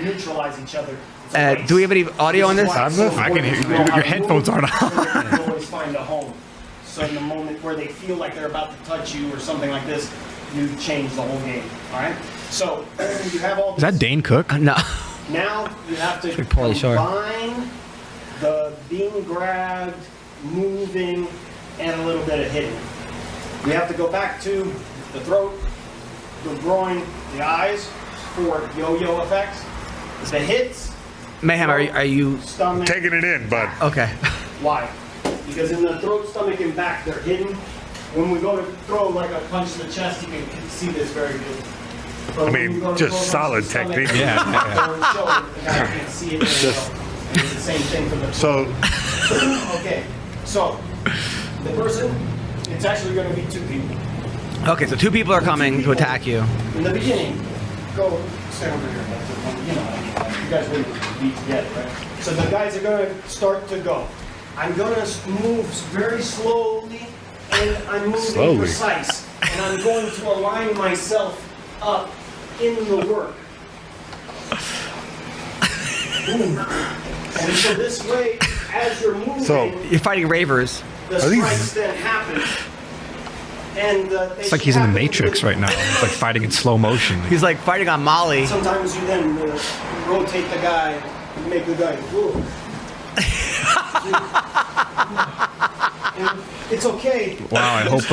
Do we have any audio on this? I can hear you. Your headphones aren't on. Always find a home. So in the moment where they feel like they're about to touch you or something like this, you change the whole game. All right. So you have all. Is that Dane Cook? No. Now you have to Pauly Shore. combine the being grabbed, moving, and a little bit of hitting. We have to go back to the throat, the groin, the eyes for yo-yo effects. The hits. Mayhem, are you stomach, taking it in, bud? Okay. Why? Because in the throat, stomach, and back, they're hidden. When we go to throw like a punch to the chest, you can see this very good. But I mean, just solid technique. It's the same thing for the. So. Okay. So, the person, it's actually going to be 2 people. Okay, so 2 people are coming to attack you. In the beginning, go stand over here. You know, you guys wouldn't be together, right? So the guys are going to start to go. I'm going to move very slowly, and I'm moving precise. And I'm going to align myself up in the work. Boom. And so this way, as you're moving, You're fighting ravers. the strikes then happen. And It's like he's in the Matrix right now. It's like fighting in slow motion. He's like fighting on Molly. Sometimes you then rotate the guy and make the guy move. And it's okay. Wow, I hope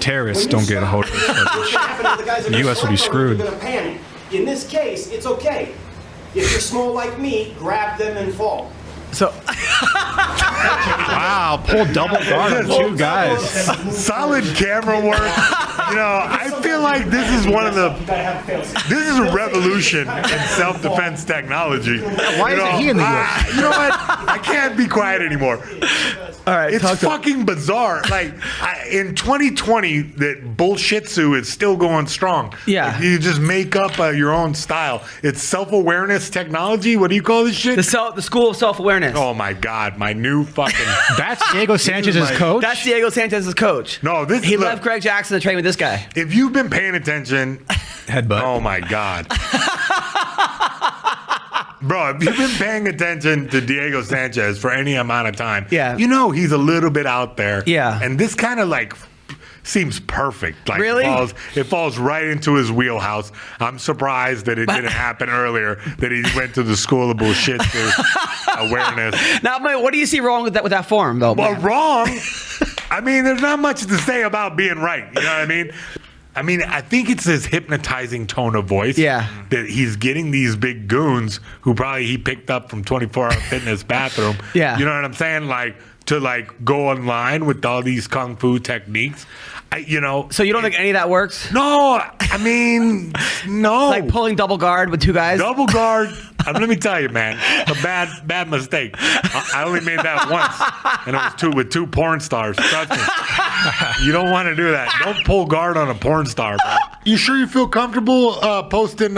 terrorists don't get a hold of this footage. The U.S. will be screwed. They're gonna panic. In this case, it's okay. If you're small like me, grab them and fall. So. Wow, pull double guard on 2 guys. Solid camera work. You know, I feel like this is one of the. This is a revolution in self-defense technology. Why isn't he in the U.S.? You know what? I can't be quiet anymore. All right, it's fucking bizarre. Like in 2020, that bullshitsu is still going strong. Yeah, like, you just make up your own style. It's self-awareness technology. What do you call this shit? The school of self-awareness. Oh my god, my new fucking. That's Diego Sanchez's coach. That's Diego Sanchez's coach. No, this he left Greg Jackson to train with this guy. If you've been paying attention, headbutt. Oh my god. Bro, if you've been paying attention to Diego Sanchez for any amount of time, you know he's a little bit out there. Yeah. And this kind of like seems perfect. Like really? It falls right into his wheelhouse. I'm surprised that it didn't happen earlier, that he went to the school of bullshit awareness. Now, what do you see wrong with that form, though? Well, wrong? I mean, there's not much to say about being right. You know what I mean? I think it's his hypnotizing tone of voice. Yeah. That he's getting these big goons who probably he picked up from 24-hour fitness bathroom. Yeah. You know what I'm saying? Like, to like go online with all these kung fu techniques. So you don't think any of that works? No, I mean, no. Like pulling double guard with 2 guys? Double guard. Let me tell you, man, a bad mistake. I only made that once, and it was with 2 porn stars. Trust me. You don't want to do that. Don't pull guard on a porn star, bro. You sure you feel comfortable posting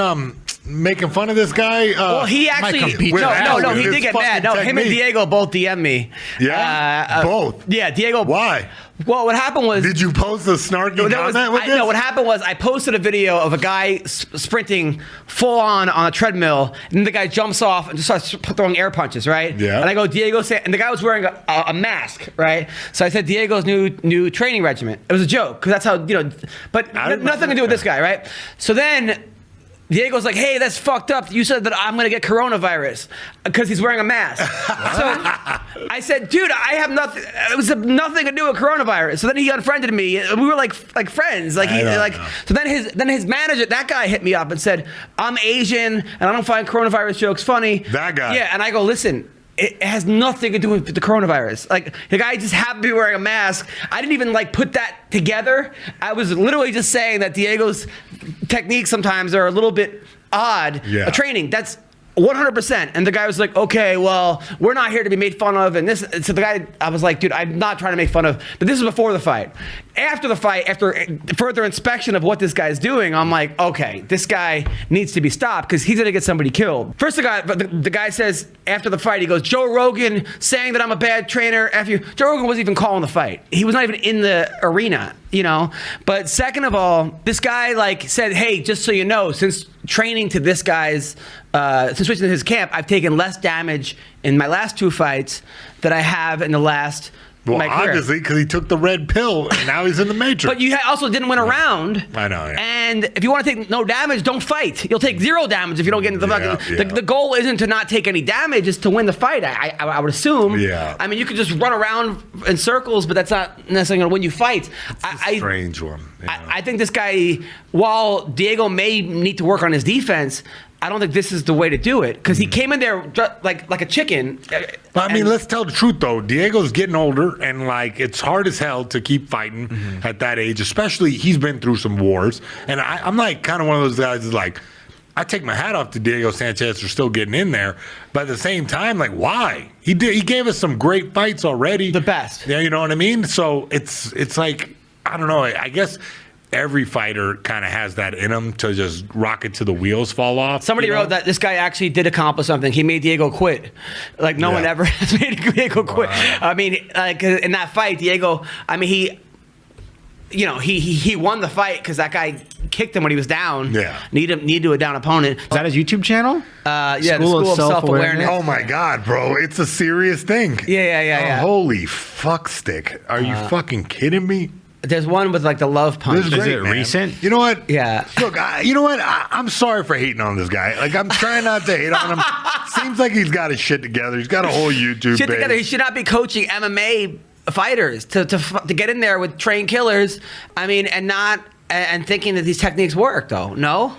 making fun of this guy? Well, he actually he did get mad. No, him and Diego both DM'd me. Yeah, both. Yeah, Diego. Why? Well, what happened was. Did you post a snarky comment with this? No, what happened was I posted a video of a guy sprinting full on a treadmill, and then the guy jumps off and just starts throwing air punches, right? Yeah. And I go, Diego, and the guy was wearing a mask, right? So I said, Diego's new training regimen. It was a joke because that's how but nothing to do with this guy, right? So then. Diego's like, hey, that's fucked up. You said that I'm going to get coronavirus because he's wearing a mask. So I said, dude, I have nothing. It was nothing to do with coronavirus. So then he unfriended me. And we were like friends. Like so then his manager, that guy, hit me up and said, I'm Asian and I don't find coronavirus jokes funny. That guy. Yeah, and I go, listen. It has nothing to do with the coronavirus. Like, the guy just happened to be wearing a mask. I didn't even, put that together. I was literally just saying that Diego's techniques sometimes are a little bit odd. Yeah. Training, that's 100%. And the guy was like, okay, well, we're not here to be made fun of. And this, so the guy, I was like, dude, I'm not trying to make fun of, but this is before the fight. After the fight, after further inspection of what this guy's doing, I'm like, okay, this guy needs to be stopped because he's going to get somebody killed. First, the guy says after the fight, he goes, Joe Rogan saying that I'm a bad trainer. Joe Rogan wasn't even calling the fight. He was not even in the arena, you know? But second of all, this guy like said, hey, just so you know, since training to this guy's, since switching to his camp, I've taken less damage in my last 2 fights than I have in the last. Well, obviously, because he took the red pill, and now he's in the Matrix. But you also didn't win a round. I know, yeah. And if you want to take no damage, don't fight. You'll take 0 damage if you don't get into the fucking... The goal isn't to not take any damage, it's to win the fight, I would assume. Yeah. I mean, you could just run around in circles, but that's not necessarily going to win you fights. It's a strange one. I think this guy, while Diego may need to work on his defense, I don't think this is the way to do it because he came in there like a chicken. But I mean, let's tell the truth though. Diego's getting older, and like it's hard as hell to keep fighting at that age. Especially he's been through some wars, and I'm like kind of one of those guys that's like, I take my hat off to Diego Sanchez for still getting in there. But at the same time, like, why? He gave us some great fights already. The best. Yeah, you know what I mean. So it's like I don't know. I guess. Every fighter kind of has that in him to just rocket till the wheels fall off. Somebody wrote that this guy actually did accomplish something. He made Diego quit. Like no one ever has made Diego quit. I mean, like in that fight, Diego. I mean, he won the fight because that guy kicked him when he was down. Yeah, need to a down opponent. Is that his YouTube channel? Yeah, the School of Self-Awareness. Oh my God, bro, it's a serious thing. Yeah. Holy fuck stick! Are you fucking kidding me? There's one with like the love punch. This is great, it man. recent? You know what? Yeah. Look, you know what? I'm sorry for hating on this guy. Like, I'm trying not to hate on him. Seems like he's got his shit together. He's got a whole YouTube shit page. together. He should not be coaching MMA fighters to get in there with trained killers. I mean, and thinking that these techniques work though. No.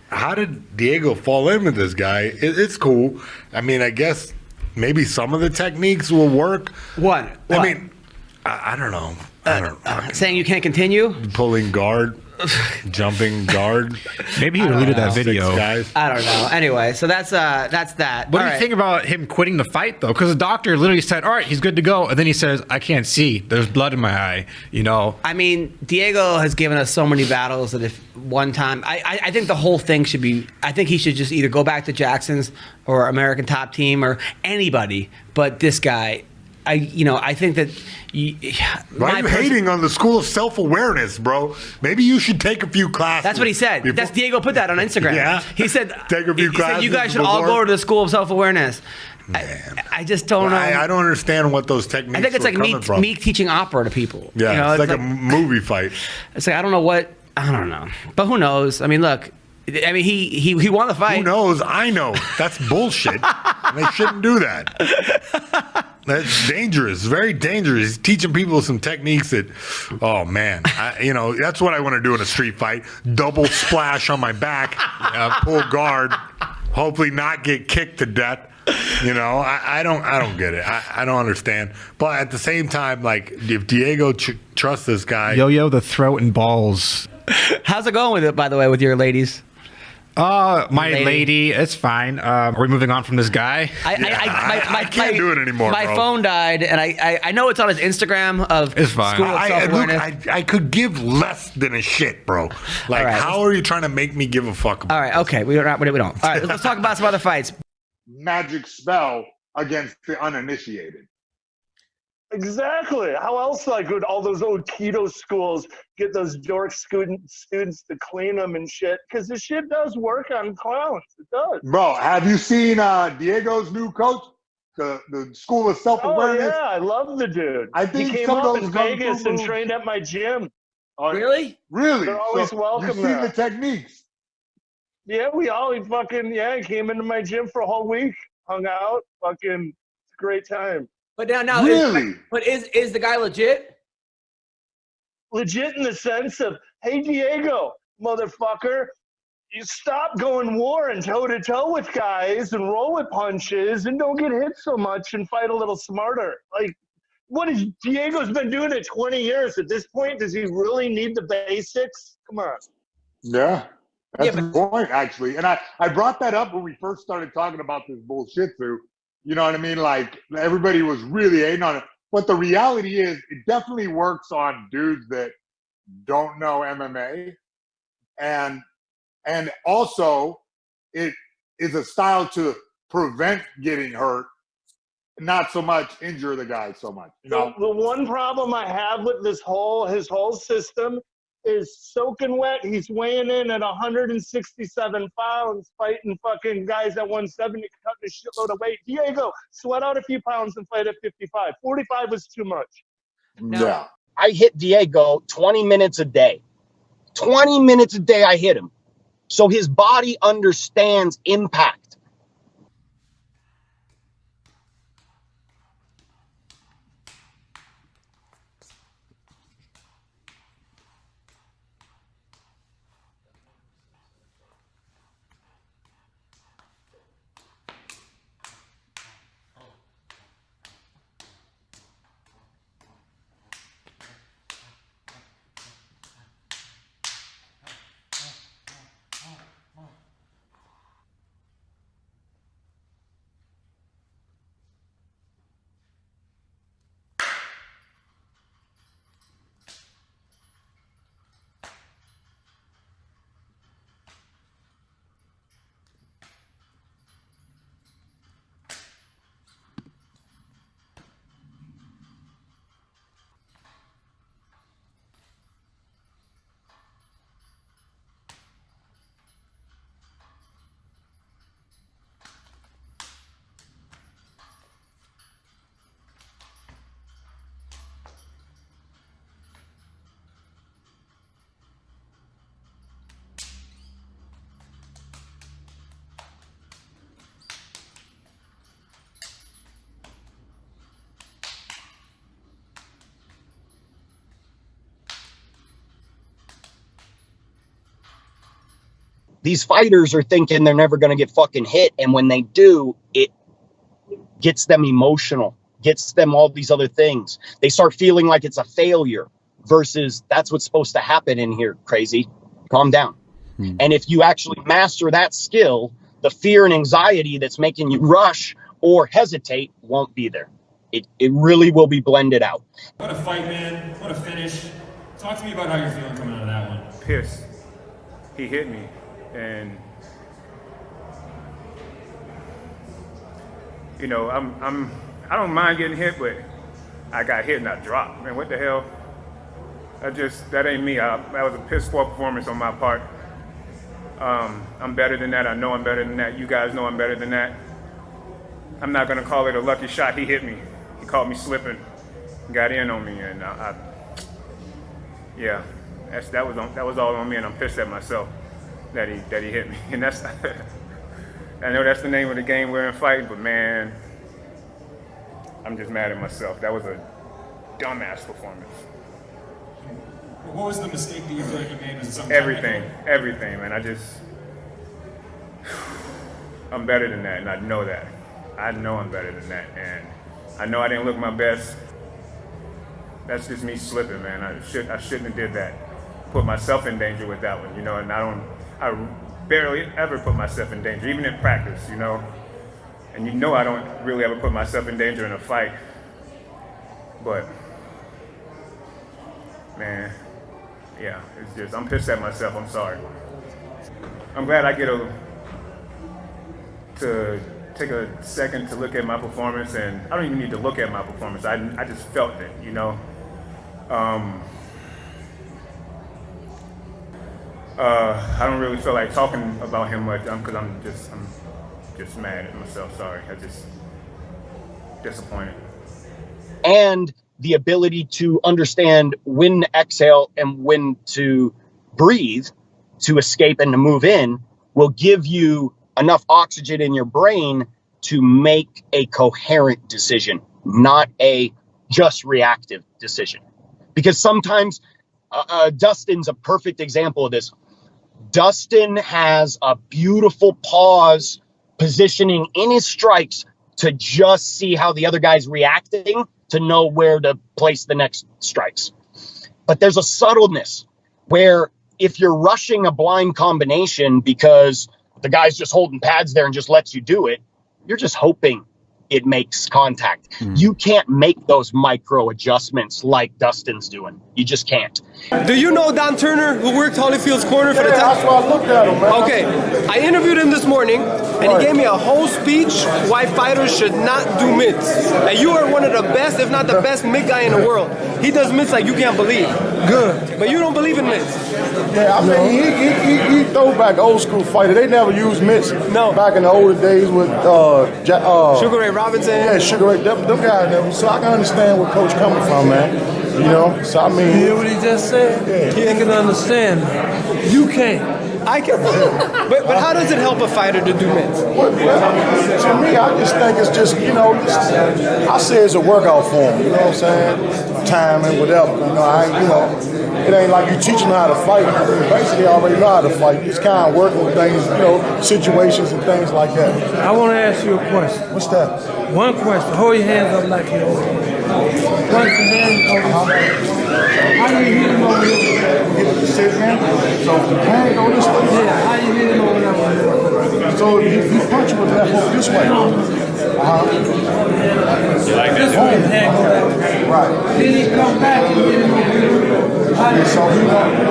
How did Diego fall in with this guy? It's cool. I mean, I guess maybe some of the techniques will work. What? I mean, I don't know. Saying you can't continue? Pulling guard, jumping guard. Maybe he deleted that video. I don't know. Anyway, so that's that. What do you think about him quitting the fight though? Because the doctor literally said, "All right, he's good to go," and then he says, "I can't see. There's blood in my eye." You know. I mean, Diego has given us so many battles that if one time, I think the whole thing should be. I think he should just either go back to Jackson's or American Top Team or anybody, but this guy. I think that. Why are you hating on the School of Self-Awareness, bro? Maybe you should take a few classes. That's what he said. That's Diego put that on Instagram. Yeah. He said take a few classes. Said, you guys should all go to the School of Self-Awareness. I just don't know. I don't understand what those techniques. I think it's like me teaching opera to people. Yeah, it's like a movie fight. It's like I don't know, but who knows? I mean, look. I mean, he won the fight. Who knows? I know. That's bullshit. They shouldn't do that. That's dangerous. Very dangerous. He's teaching people some techniques that, oh man, that's what I want to do in a street fight. Double splash on my back, pull guard, hopefully not get kicked to death. I don't get it. I don't understand. But at the same time, like if Diego trusts this guy, Yo, the throat and balls. How's it going with it, by the way, with your ladies? My lady, it's fine. Are we moving on from this guy? I can't do it anymore. My phone died, and I know it's on his Instagram of it's fine. School of Self-Awareness. I could give less than a shit, bro. Like, how are you trying to make me give a fuck about all right, okay, we don't. All right, let's talk about some other fights. Magic spell against the uninitiated. Exactly. How else, would all those old keto schools get those dork students to clean them and shit? Because the shit does work on clowns. It does. Bro, have you seen Diego's new coach? The School of Self-Awareness? Oh, yeah. I love the dude. I think he came up in Vegas and trained at my gym. Really? Really? They're always welcome there. You've seen the techniques? Yeah, he came into my gym for a whole week. Hung out. Fucking great time. But now, really? Is the guy legit? Legit in the sense of, hey, Diego, motherfucker, you stop going war and toe-to-toe with guys and roll with punches and don't get hit so much and fight a little smarter. Like, Diego's been doing it 20 years. At this point, does he really need the basics? Come on. Yeah. That's the point, actually. And I brought that up when we first started talking about this bullshit, too. You know what I mean? Like, everybody was really hating on it. But the reality is, it definitely works on dudes that don't know MMA. And also, it is a style to prevent getting hurt, not so much injure the guy so much. You know? The one problem I have with his whole system is soaking wet. He's weighing in at 167 pounds, fighting fucking guys at 170, cutting a shitload of weight. Diego, sweat out a few pounds and fight at 55. 45 was too much. Yeah. I hit Diego 20 minutes a day. 20 minutes a day I hit him. So his body understands impact. These fighters are thinking they're never going to get fucking hit. And when they do, it gets them emotional, gets them all these other things. They start feeling like it's a failure versus that's what's supposed to happen in here. Crazy. Calm down. And if you actually master that skill, the fear and anxiety that's making you rush or hesitate won't be there. It really will be blended out. What a fight, man. What a finish. Talk to me about how you're feeling coming out of that one. Pissed. He hit me. And you know, I don't mind getting hit, but I got hit and I dropped. Man, what the hell? That ain't me. That was a piss poor performance on my part. I'm better than that. I know I'm better than that. You guys know I'm better than that. I'm not gonna call it a lucky shot. He hit me. He caught me slipping, got in on me, and yeah, that was all on me, and I'm pissed at myself that he hit me. And that's I know that's the name of the game we're in fighting, but man, I'm just mad at myself. That was a dumbass performance. What was the mistake that you feel like you made? Was it something? Everything, man. I'm better than that, and I know that. I know I'm better than that, and I know I didn't look my best. That's just me slipping, man. I shouldn't have did that. Put myself in danger with that one, you know. And I barely ever put myself in danger, even in practice, you know. And you know I don't really ever put myself in danger in a fight. But man, yeah, it's just I'm pissed at myself. I'm sorry. I'm glad I get to take a second to look at my performance, and I don't even need to look at my performance. I just felt it, you know. I don't really feel like talking about him much because I'm just mad at myself. Sorry, I just disappointed. And the ability to understand when to exhale and when to breathe to escape and to move in will give you enough oxygen in your brain to make a coherent decision, not a just reactive decision. Because sometimes Dustin's a perfect example of this. Dustin has a beautiful pause positioning in his strikes to just see how the other guy's reacting to know where to place the next strikes. But there's a subtleness where if you're rushing a blind combination because the guy's just holding pads there and just lets you do it, you're just hoping it makes contact. You can't make those micro adjustments like Dustin's doing. You just can't. Do you know Don Turner, who worked Holyfield's corner for the Yeah, that's why I looked at him, man. Okay, I interviewed him this morning, and he gave me a whole speech why fighters should not do mitts. And you are one of the best, if not the best, mitt guy in the world. He does mitts like you can't believe. Good. But you don't believe in mitts. Yeah, I mean, he throwback old school fighter. They never used mitts. No. Back in the older days with Sugar Ray Robinson. Yeah, Sugar Ray. Them guys never. So I can understand where Coach coming from, man. You know. So I mean. You hear what he just said? Yeah. He can understand. You can't. I can. But how does it help a fighter to do mitts? Well, to me, I just think it's just, you know, I say it's a workout form. You know what I'm saying? Time and whatever. You know, it ain't like you teaching them how to fight. You basically already know how to fight. You just kind of working with things, you know, situations and things like that. I want to ask you a question. What's that? One question. Hold your hands up like you're Place your hands over How you hit him over here? Say again? So the hand go this way? Yeah, how you hit him over there? So you punch with left hook this way. You like that? Hand go that way. Right. Then he come back and hit him over here.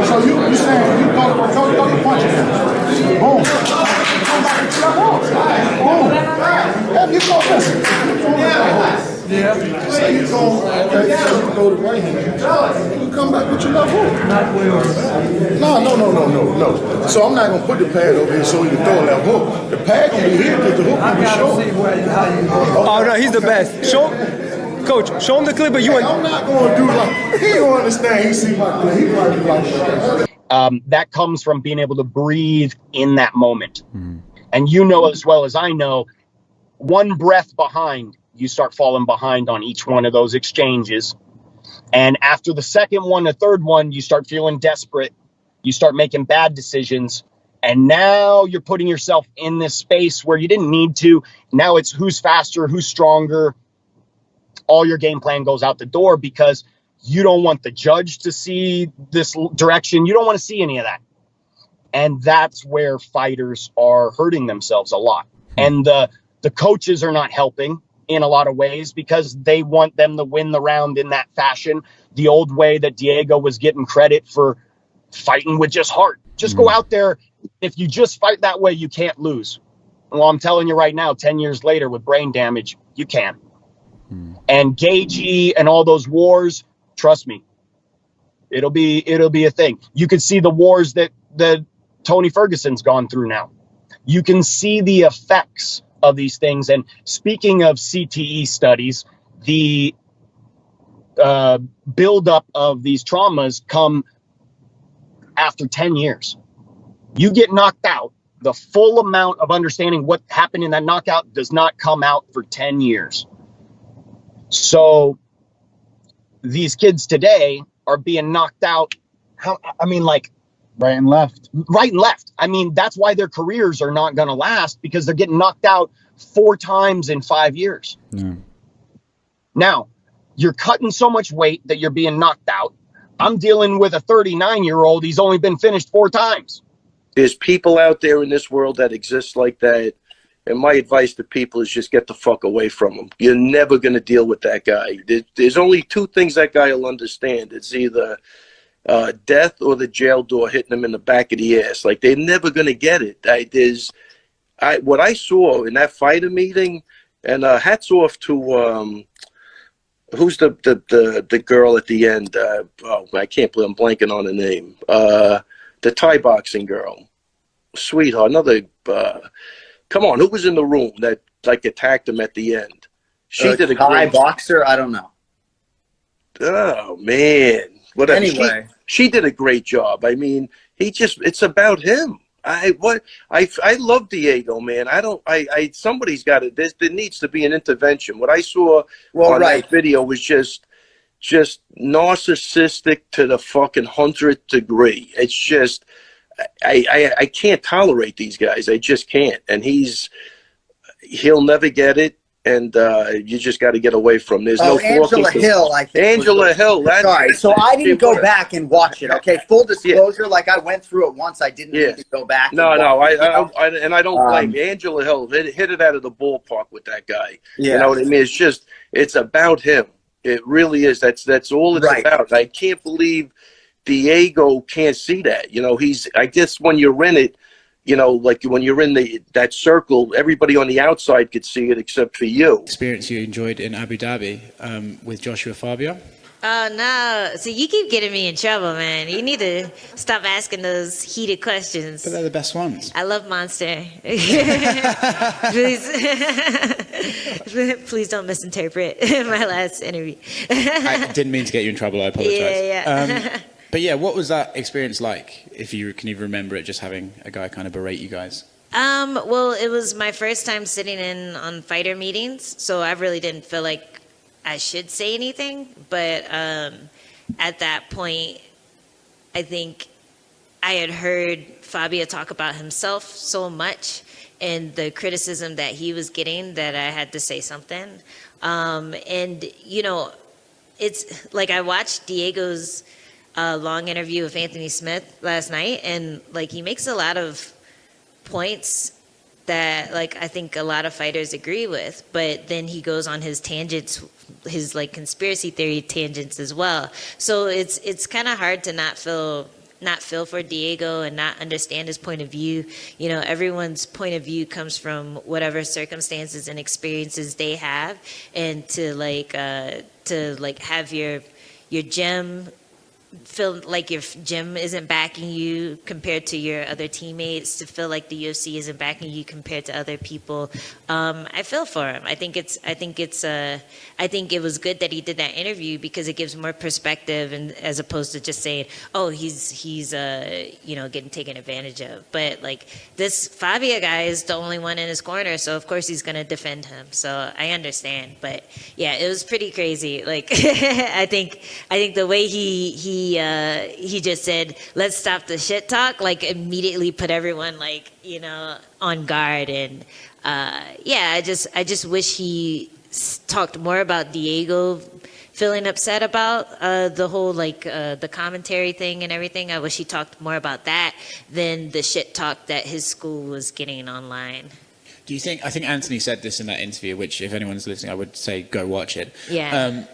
So you saying you throw the punch in. Boom. Boom. Have you go listen. Yeah. Say you go, okay, so you go to right hand. You come back with your left hook. Not way over. No. So I'm not going to put the pad over here so you can throw a left hook. The pad can be here because the hook can be short. How you Oh, no, he's the best. Coach, show him the clip of you. I'm not going to do like, he don't understand. He see my clip. He might be like, that comes from being able to breathe in that moment. And you know as well as I know, one breath behind, you start falling behind on each one of those exchanges. And after the second one, the third one, you start feeling desperate. You start making bad decisions. And now you're putting yourself in this space where you didn't need to. Now it's who's faster, who's stronger. All your game plan goes out the door because you don't want the judge to see this direction. You don't want to see any of that. And that's where fighters are hurting themselves a lot. And the coaches are not helping in a lot of ways because they want them to win the round in that fashion. The old way that Diego was getting credit for fighting with just heart. Just go out there. If you just fight that way, you can't lose. Well, I'm telling you right now, 10 years later with brain damage, you can. And Gagey and all those wars, trust me, it'll be a thing. You can see the wars that Tony Ferguson's gone through now. You can see the effects of these things. And speaking of CTE studies, the buildup of these traumas come after 10 years. You get knocked out. The full amount of understanding what happened in that knockout does not come out for 10 years. So these kids today are being knocked out. right and left. Right and left. I mean, that's why their careers are not going to last because they're getting knocked out 4 times in 5 years. Now, you're cutting so much weight that you're being knocked out. I'm dealing with a 39-year-old. He's only been finished 4 times. There's people out there in this world that exist like that. And my advice to people is just get the fuck away from him. You're never going to deal with that guy. There's only 2 things that guy will understand. It's either death or the jail door hitting him in the back of the ass. Like, they're never going to get it. What I saw in that fighter meeting, and hats off to who's the girl at the end? I can't believe I'm blanking on the name. The Thai boxing girl, sweetheart. Another. Come on, who was in the room that like attacked him at the end? She did a great boxer. I don't know. Oh man, whatever. Anyway, she did a great job. I mean, it's about him. I love Diego, man. Somebody's got it. There needs to be an intervention. What I saw on that video was just narcissistic to the fucking 100th degree. It's just. I can't tolerate these guys. I just can't. And he'll never get it. and you just got to get away from. There's no Angela Hill, I think. Angela Hill. Sorry, so I didn't go back and watch it. Okay, full disclosure, like I went through it once. I didn't need to go back. No, I don't blame you. Um, Angela Hill hit it out of the ballpark with that guy. Yeah. You know what I mean? It's about him. It really is. That's all it's about. I can't believe Diego can't see that. You know, I guess when you're in it, you know, like when you're in that circle, everybody on the outside could see it except for you. Experience you enjoyed in Abu Dhabi with Joshua Fabio? Oh, no. So you keep getting me in trouble, man. You need to stop asking those heated questions. But they're the best ones. I love Monster. Please don't misinterpret my last interview. I didn't mean to get you in trouble. I apologize. Yeah. But yeah, what was that experience like? If you can even remember it, just having a guy kind of berate you guys. Well, it was my first time sitting in on fighter meetings, so I really didn't feel like I should say anything. But at that point, I think I had heard Fabio talk about himself so much and the criticism that he was getting that I had to say something. And, you know, it's like I watched Diego's long interview with Anthony Smith last night, and like he makes a lot of points that like I think a lot of fighters agree with, but then he goes on his tangents, his like conspiracy theory tangents as well. So it's kind of hard to not feel for Diego and not understand his point of view. You know, everyone's point of view comes from whatever circumstances and experiences they have, and to have your gym feel like your gym isn't backing you compared to your other teammates, to feel like the UFC isn't backing you compared to other people. I feel for him. I think it was good that he did that interview because it gives more perspective, and as opposed to just saying, oh, he's getting taken advantage of. But like this Fabio guy is the only one in his corner, so of course he's gonna defend him. So I understand. But yeah, it was pretty crazy. Like I think the way he just said, let's stop the shit talk, like immediately put everyone like, you know, on guard. And I just wish he talked more about Diego feeling upset about the whole like the commentary thing and everything. I wish he talked more about that than the shit talk that his school was getting online. Do you think, I think Anthony said this in that interview, which if anyone's listening, I would say go watch it. Yeah.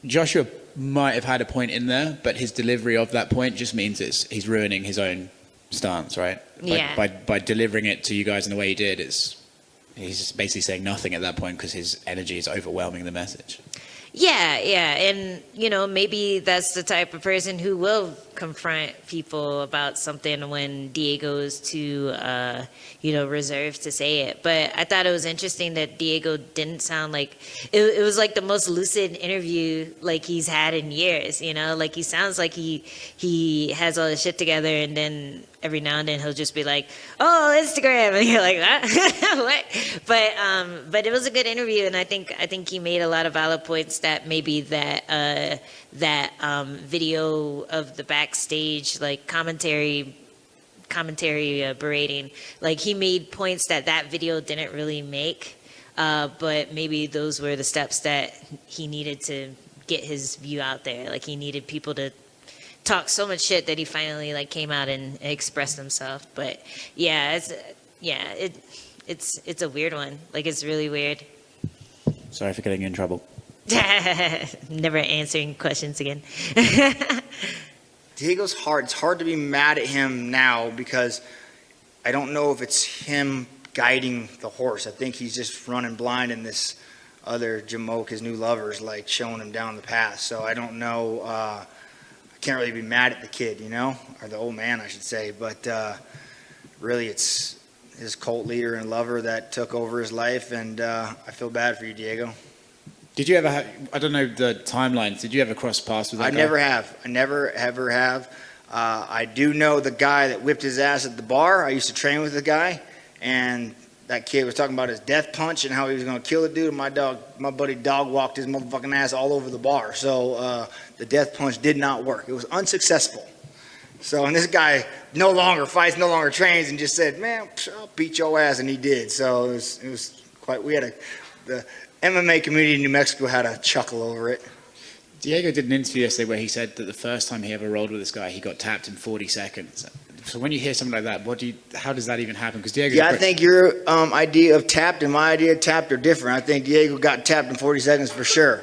Joshua might have had a point in there, but his delivery of that point just means he's ruining his own stance, right? Yeah. By delivering it to you guys in the way he did, he's just basically saying nothing at that point because his energy is overwhelming the message. Yeah, and you know, maybe that's the type of person who will confront people about something when Diego is too, reserved to say it. But I thought it was interesting that Diego didn't sound like it was like the most lucid interview like he's had in years. You know, like he sounds like he has all his shit together, and then every now and then he'll just be like, "Oh, Instagram," and you're like, "What?" But it was a good interview, and I think he made a lot of valid points that maybe that video of the backstage like commentary berating, like he made points that video didn't really make, but maybe those were the steps that he needed to get his view out there. Like he needed people to talk so much shit that he finally like came out and expressed himself. But it's a weird one. Like it's really weird. Sorry for getting you in trouble. Never answering questions again. Diego's hard. It's hard to be mad at him now because I don't know if it's him guiding the horse. I think he's just running blind, and this other Jamoke, his new lover's like showing him down the path. So I don't know. I can't really be mad at the kid, you know, or the old man, I should say. But really, it's his cult leader and lover that took over his life, and I feel bad for you, Diego. Did you ever have, I don't know the timelines, did you ever cross paths with that guy? I never have. I never, ever have. I do know the guy that whipped his ass at the bar. I used to train with the guy, and that kid was talking about his death punch and how he was going to kill the dude. And my buddy dog walked his motherfucking ass all over the bar. So the death punch did not work. It was unsuccessful. So, and this guy no longer fights, no longer trains, and just said, "Man, I'll beat your ass," and he did. So it was quite. We had the MMA community in New Mexico had a chuckle over it. Diego did an interview yesterday where he said that the first time he ever rolled with this guy, he got tapped in 40 seconds. So when you hear something like that, how does that even happen? Because Diego. Yeah, I think your idea of tapped and my idea of tapped are different. I think Diego got tapped in 40 seconds for sure.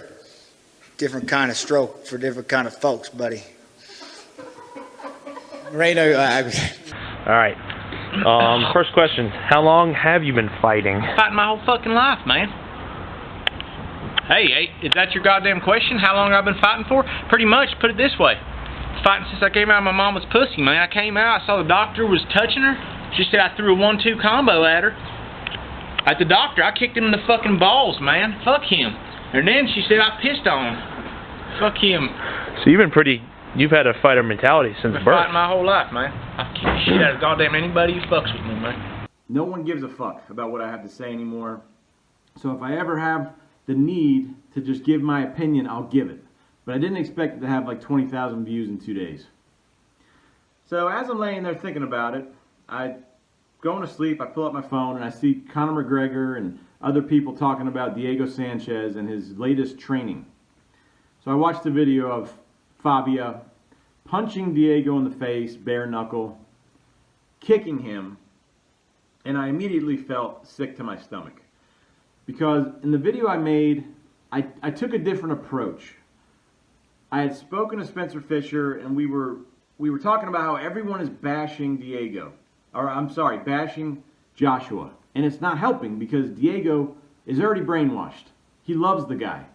Different kind of stroke for different kind of folks, buddy. Moreno. All right. First question. How long have you been fighting? Fighting my whole fucking life, man. Hey, is that your goddamn question? How long I've been fighting for? Pretty much, put it this way. Fighting since I came out of my mama's pussy, man. I came out, I saw the doctor was touching her. She said I threw a 1-2 combo at her. At the doctor, I kicked him in the fucking balls, man. Fuck him. And then she said I pissed on him. Fuck him. So you've had a fighter mentality since I've been birth. fighting my whole life, man. I kick the shit out of goddamn anybody who fucks with me, man. No one gives a fuck about what I have to say anymore. So if I ever have the need to just give my opinion, I'll give it. But I didn't expect it to have like 20,000 views in 2 days. So as I'm laying there thinking about it, I going to sleep, I pull up my phone and I see Conor McGregor and other people talking about Diego Sanchez and his latest training. So I watched the video of Fabia punching Diego in the face, bare knuckle, kicking him, and I immediately felt sick to my stomach. Because in the video I made, I took a different approach. I had spoken to Spencer Fisher, and we were talking about how everyone is bashing bashing Joshua. And it's not helping because Diego is already brainwashed. He loves the guy.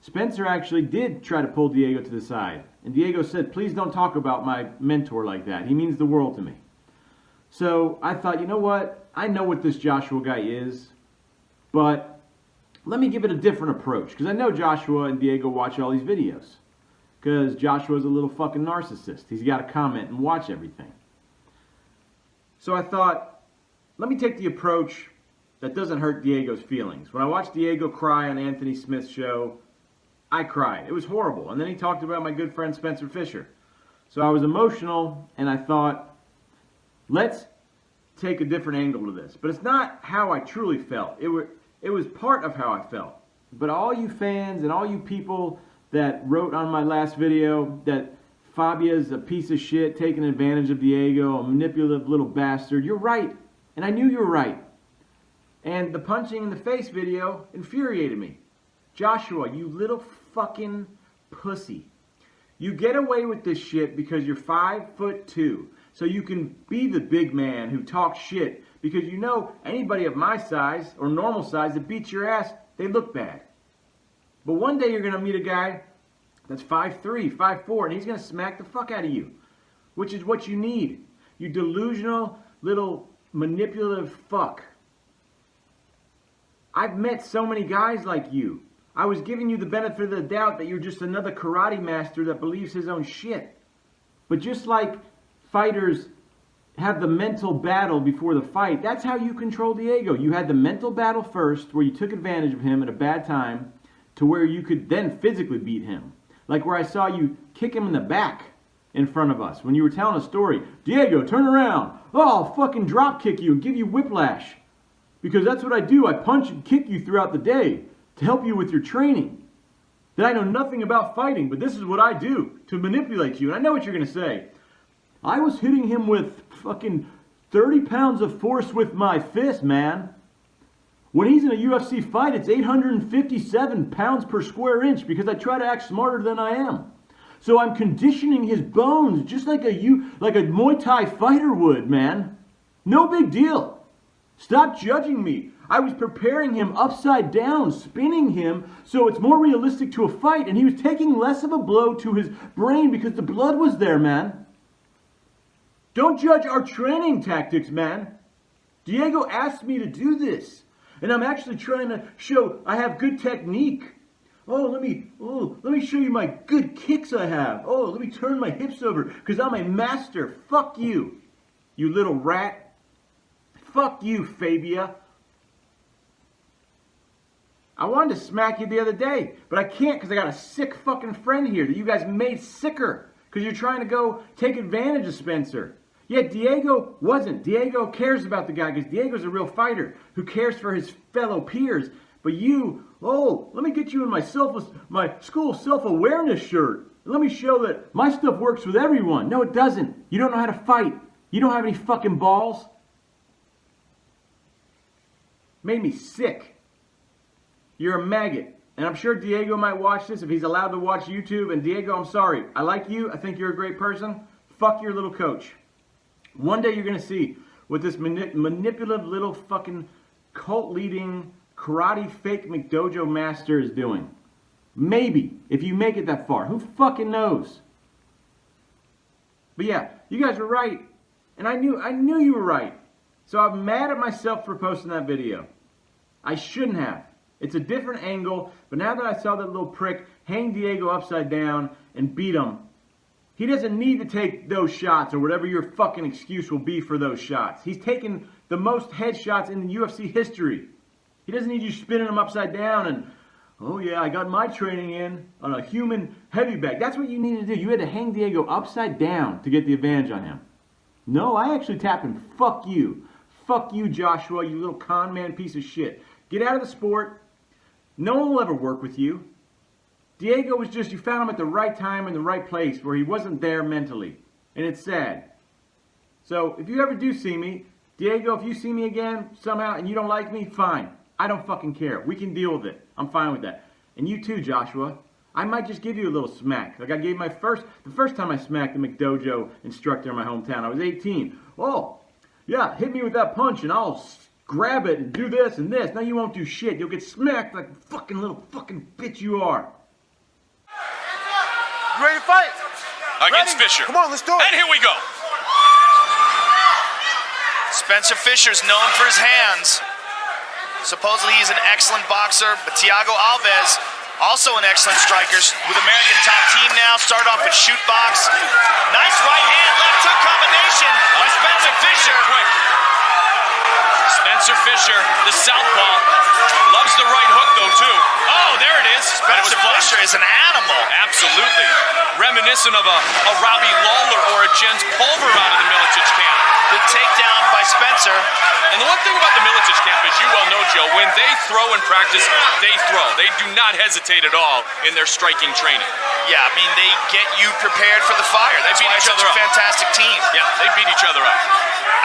Spencer actually did try to pull Diego to the side. And Diego said, please don't talk about my mentor like that. He means the world to me. So I thought, you know what? I know what this Joshua guy is, but let me give it a different approach. Because I know Joshua and Diego watch all these videos. Because Joshua's a little fucking narcissist. He's got to comment and watch everything. So I thought, let me take the approach that doesn't hurt Diego's feelings. When I watched Diego cry on Anthony Smith's show, I cried. It was horrible. And then he talked about my good friend Spencer Fisher. So I was emotional, and I thought, let's take a different angle to this. But it's not how I truly felt. It was part of how I felt. But all you fans and all you people that wrote on my last video that Fabia's a piece of shit, taking advantage of Diego, a manipulative little bastard, you're right. And I knew you were right. And the punching in the face video infuriated me. Joshua, you little fucking pussy. You get away with this shit because you're 5'2". So you can be the big man who talks shit because you know anybody of my size or normal size that beats your ass, they look bad. But one day you're going to meet a guy that's 5'3", 5'4", and he's going to smack the fuck out of you, which is what you need. You delusional little manipulative fuck. I've met so many guys like you. I was giving you the benefit of the doubt that you're just another karate master that believes his own shit. But just like fighters have the mental battle before the fight, that's how you control Diego. You had the mental battle first, where you took advantage of him at a bad time, to where you could then physically beat him. Like where I saw you kick him in the back in front of us when you were telling a story. Diego, turn around. Oh, I'll fucking drop kick you and give you whiplash. Because that's what I do. I punch and kick you throughout the day to help you with your training. That I know nothing about fighting, but this is what I do to manipulate you. And I know what you're going to say. I was hitting him with fucking 30 pounds of force with my fist, man. When he's in a UFC fight, it's 857 pounds per square inch because I try to act smarter than I am. So I'm conditioning his bones just like a Muay Thai fighter would, man. No big deal. Stop judging me. I was preparing him upside down, spinning him so it's more realistic to a fight, and he was taking less of a blow to his brain because the blood was there, man. Don't judge our training tactics, man. Diego asked me to do this. And I'm actually trying to show I have good technique. Let me show you my good kicks I have. Let me turn my hips over because I'm a master. Fuck you, you little rat. Fuck you, Fabia. I wanted to smack you the other day, but I can't because I got a sick fucking friend here that you guys made sicker because you're trying to go take advantage of Spencer. Yet Diego wasn't. Diego cares about the guy because Diego's a real fighter who cares for his fellow peers. But you, let me get you in my school self-awareness shirt. Let me show that my stuff works with everyone. No, it doesn't. You don't know how to fight. You don't have any fucking balls. Made me sick. You're a maggot. And I'm sure Diego might watch this if he's allowed to watch YouTube. And Diego, I'm sorry. I like you. I think you're a great person. Fuck your little coach. One day you're going to see what this manipulative little fucking cult-leading karate fake McDojo master is doing. Maybe, if you make it that far. Who fucking knows? But yeah, you guys were right. And I knew you were right. So I'm mad at myself for posting that video. I shouldn't have. It's a different angle, but now that I saw that little prick hang Diego upside down and beat him, he doesn't need to take those shots or whatever your fucking excuse will be for those shots. He's taken the most headshots in the UFC history. He doesn't need you spinning him upside down and, oh yeah, I got my training in on a human heavy bag. That's what you needed to do. You had to hang Diego upside down to get the advantage on him. No, I actually tapped him. Fuck you. Fuck you, Joshua, you little con man piece of shit. Get out of the sport. No one will ever work with you. Diego was just, you found him at the right time in the right place where he wasn't there mentally. And it's sad. So if you ever do see me, Diego, if you see me again somehow and you don't like me, fine. I don't fucking care. We can deal with it. I'm fine with that. And you too, Joshua. I might just give you a little smack. Like I gave the first time I smacked the McDojo instructor in my hometown. I was 18. Oh, yeah, hit me with that punch and I'll grab it and do this and this. Now you won't do shit. You'll get smacked like the fucking little fucking bitch you are. You ready to fight? Against Fisher. Come on, let's do it. And here we go. Spencer Fisher's known for his hands. Supposedly he's an excellent boxer, but Thiago Alves, also an excellent striker, with American top team now. Started off with shoot box. Nice right hand, left hook combination by Spencer Fisher. Spencer Fisher, the southpaw, loves the right hook though too. Oh, there it is. Spencer Fisher is an animal. Absolutely. Reminiscent of a Robbie Lawler or a Jens Pulver out of the Miletich camp. Good takedown by Spencer. And the one thing about the Miletich camp, as you well know, Joe, when they throw in practice, they throw. They do not hesitate at all in their striking training. Yeah, I mean, they get you prepared for the fire. That's why it's such a fantastic team. Yeah, they beat each other up.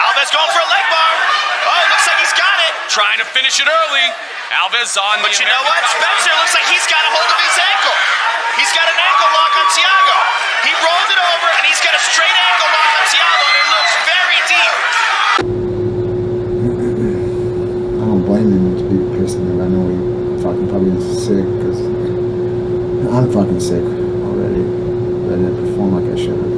Alves going for a leg bar. Oh, looks like he's got it. Trying to finish it early. Alves on the But you know what? Spencer looks like he's got a hold of his ankle. He's got an ankle lock on Thiago. He rolled it over, and he's got a straight ankle lock on Thiago, and it looks very deep. I don't blame him to be pissed at me. I know he fucking probably is sick, because I'm fucking sick already. I didn't perform like I should have.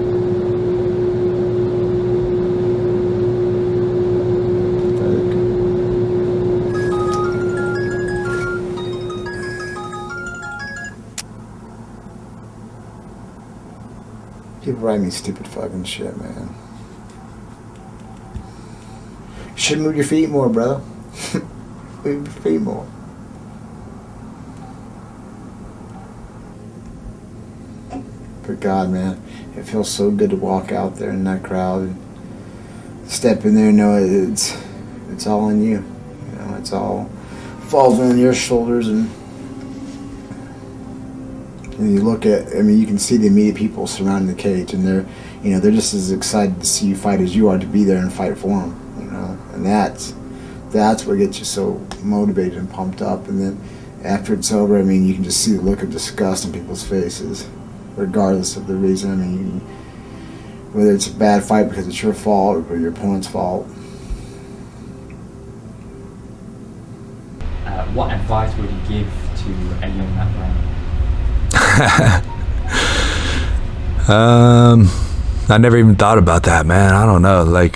People write me stupid fucking shit, man. You should move your feet more, brother. Move your feet more. But God, man, it feels so good to walk out there in that crowd and step in there and know it's all on you. You know, it's all falls on your shoulders, and you look at, I mean, you can see the immediate people surrounding the cage, and they're just as excited to see you fight as you are to be there and fight for them, you know, and that's what gets you so motivated and pumped up. And then after it's over, I mean, you can just see the look of disgust on people's faces, regardless of the reason. I mean, whether it's a bad fight because it's your fault or your opponent's fault. What advice would you give to a young man? I never even thought about that, man. I don't know, like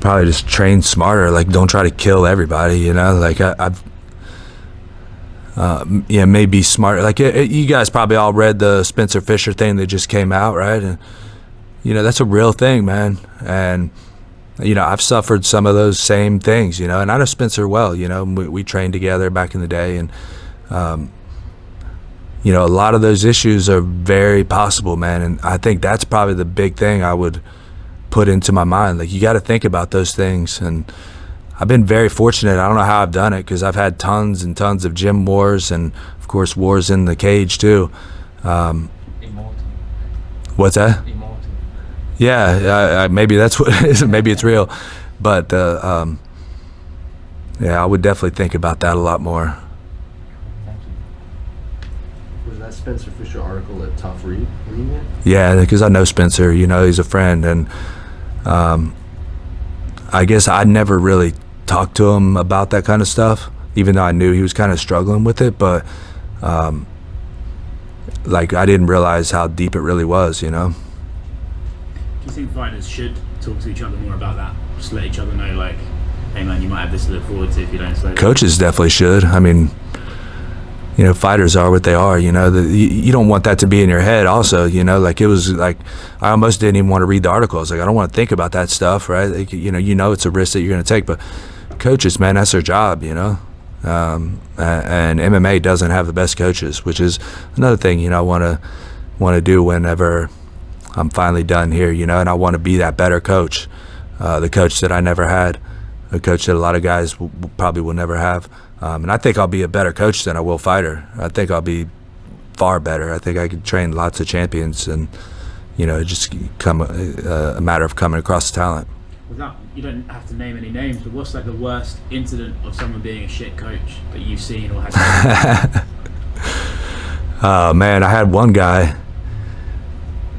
probably just train smarter, like don't try to kill everybody, you know, like I've maybe smarter, like you guys probably all read the Spencer Fisher thing that just came out, right? And you know, that's a real thing, man. And you know, I've suffered some of those same things, you know, and I know Spencer well, you know, we trained together back in the day, and, you know, a lot of those issues are very possible, man, and I think that's probably the big thing I would put into my mind. Like, you got to think about those things. And I've been very fortunate. I don't know how I've done it, because I've had tons and tons of gym wars, and of course wars in the cage too. Immortal. What's that? Immortal. Yeah, maybe that's what it is. Maybe it's real, but yeah, I would definitely think about that a lot more. Was that Spencer Fisher article a tough read? Reading it? Yeah, because I know Spencer. You know, he's a friend, and I guess I never really talked to him about that kind of stuff, even though I knew he was kind of struggling with it. But like, I didn't realize how deep it really was. You know. Do you think fighters should talk to each other more about that? Just let each other know, like, hey man, you might have this to look forward to if you don't say that. Coaches definitely should. I mean, you know, fighters are what they are. You know, you don't want that to be in your head. Also, you know, like, it was like, I almost didn't even want to read the articles. Like, I don't want to think about that stuff, right? Like, you know, it's a risk that you're going to take. But coaches, man, that's their job. You know, and MMA doesn't have the best coaches, which is another thing. You know, I want to do whenever I'm finally done here. You know, and I want to be that better coach, the coach that I never had, a coach that a lot of guys probably will never have. And I think I'll be a better coach than I will fighter. I think I'll be far better. I think I could train lots of champions, and, you know, just come a matter of coming across the talent. Without, you don't have to name any names, but what's like the worst incident of someone being a shit coach that you've seen or had? Oh man, I had one guy.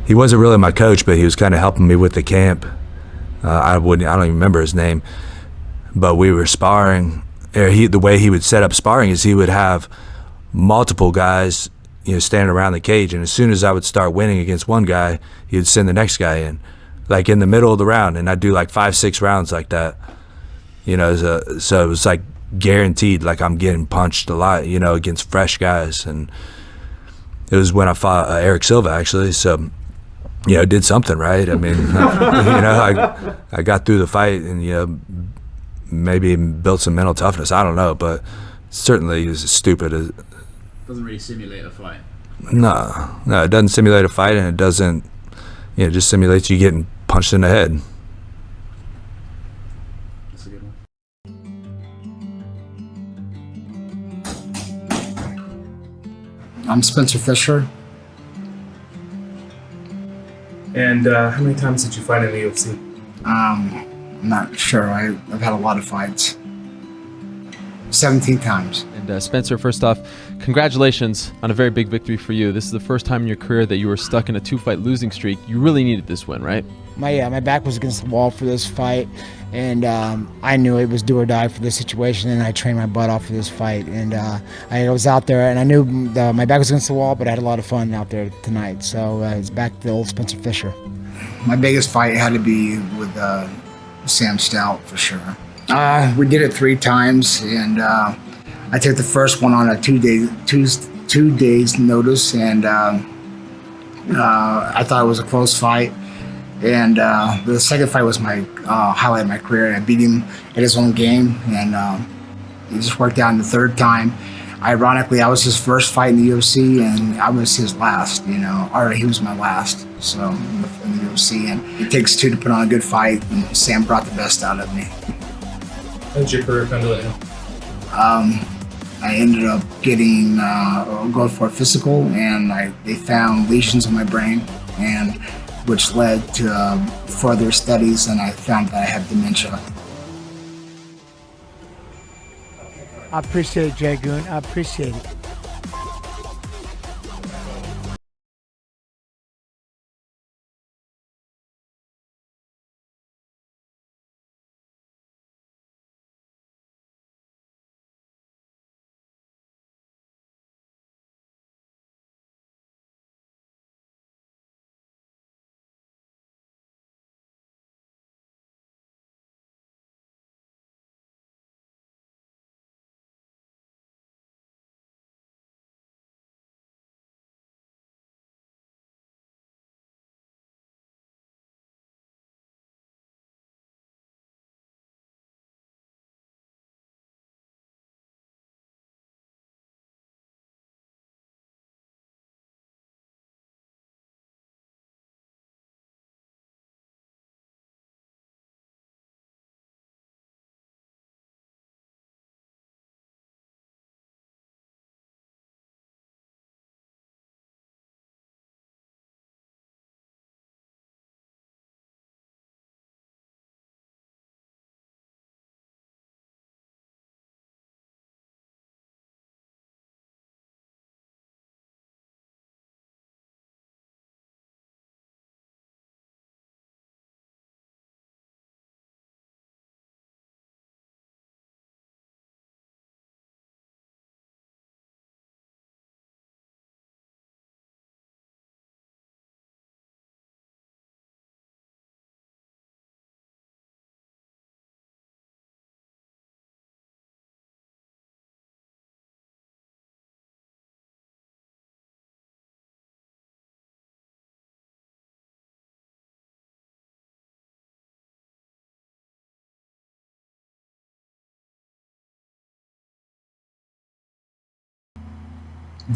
He wasn't really my coach, but he was kind of helping me with the camp. I don't even remember his name, but we were sparring. The way he would set up sparring is he would have multiple guys, you know, standing around the cage, and as soon as I would start winning against one guy, he would send the next guy in, like in the middle of the round, and I'd do like 5-6 rounds like that, you know. So it was like guaranteed, like I'm getting punched a lot, you know, against fresh guys. And it was when I fought Eric Silva, actually. So, you know, did something right. I mean, you know, I got through the fight, and, you know, maybe built some mental toughness. I don't know, but certainly is stupid. Doesn't really simulate a fight. No, it doesn't simulate a fight, and it doesn't, you know, it just simulates you getting punched in the head. That's a good one. I'm Spencer Fisher. And how many times did you fight in the UFC? I'm not sure. I've had a lot of fights. 17 times. And Spencer, first off, congratulations on a very big victory for you. This is the first time in your career that you were stuck in a 2-fight losing streak. You really needed this win, right? My back was against the wall for this fight, and I knew it was do or die for this situation, and I trained my butt off for this fight. And I was out there, and I knew my back was against the wall, but I had a lot of fun out there tonight. So it's back to the old Spencer Fisher. My biggest fight had to be with Sam Stout, for sure. We did it 3 times, and I took the first one on a 2 days notice, and I thought it was a close fight. And the second fight was my highlight of my career. I beat him at his own game, and he just worked out in the third time. Ironically, I was his first fight in the UFC, and I was his last, you know, or he was my last, so, in the UFC. And it takes 2 to put on a good fight, and Sam brought the best out of me. How did your career come to an end? I ended up getting going for a physical, and they found lesions in my brain, and which led to further studies, and I found that I had dementia. I appreciate it, Jay Goon. I appreciate it.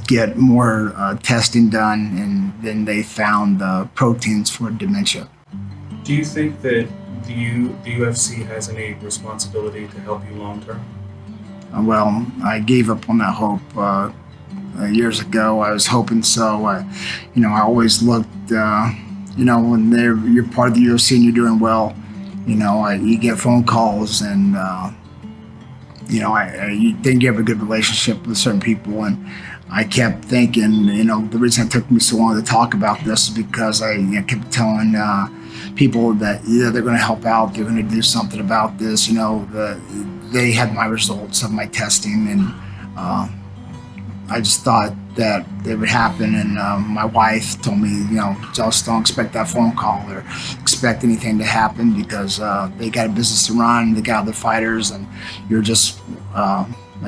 get more testing done, and then they found the proteins for dementia. Do you think that the UFC has any responsibility to help you long term? Well, I gave up on that hope years ago. I was hoping so. I always looked, when you're part of the UFC and you're doing well, you get phone calls and, you think you have a good relationship with certain people. And I kept thinking, the reason it took me so long to talk about this is because I kept telling people that they're going to help out, they're going to do something about this. They had my results of my testing, and I just thought that it would happen. And my wife told me, just don't expect that phone call or expect anything to happen, because they got a business to run, they got other fighters, and you're just a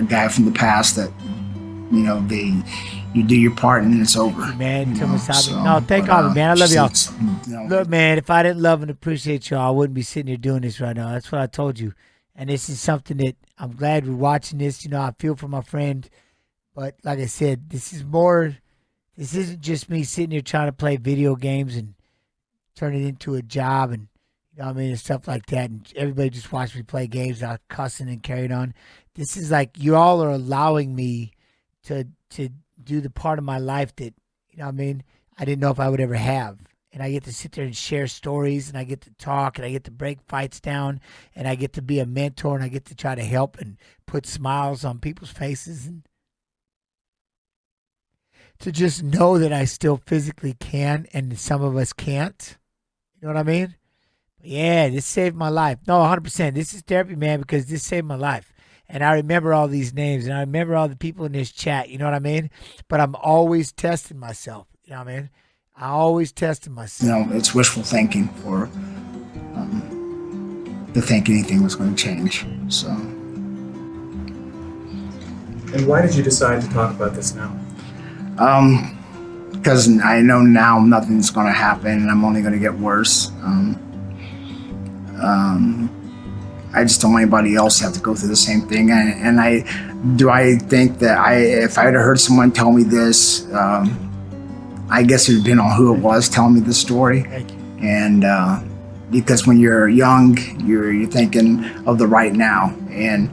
guy from the past that, you do your part and then it's over. Man, no, thank God, man. I love y'all. Look, man, if I didn't love and appreciate y'all, I wouldn't be sitting here doing this right now. That's what I told you. And this is something that I'm glad we're watching this. I feel for my friend. But like I said, this isn't just me sitting here trying to play video games and turn it into a job and, and stuff like that. And everybody just watch me play games without cussing and carrying on. This is like, you all are allowing me to do the part of my life that, I didn't know if I would ever have. And I get to sit there and share stories, and I get to talk, and I get to break fights down, and I get to be a mentor, and I get to try to help and put smiles on people's faces, and to just know that I still physically can, and some of us can't. You know what I mean? But yeah, this saved my life. No, 100%. This is therapy, man, because this saved my life. And I remember all these names, and I remember all the people in this chat, you know what I mean? But I'm always testing myself, you know what I mean? I always testing myself. It's wishful thinking to think anything was going to change. So. And why did you decide to talk about this now? Because I know now nothing's going to happen, and I'm only going to get worse. I just don't want anybody else to have to go through the same thing. And I think that if I had heard someone tell me this, I guess it would depend on who it was telling me the story. And because when you're young, you're thinking of the right now and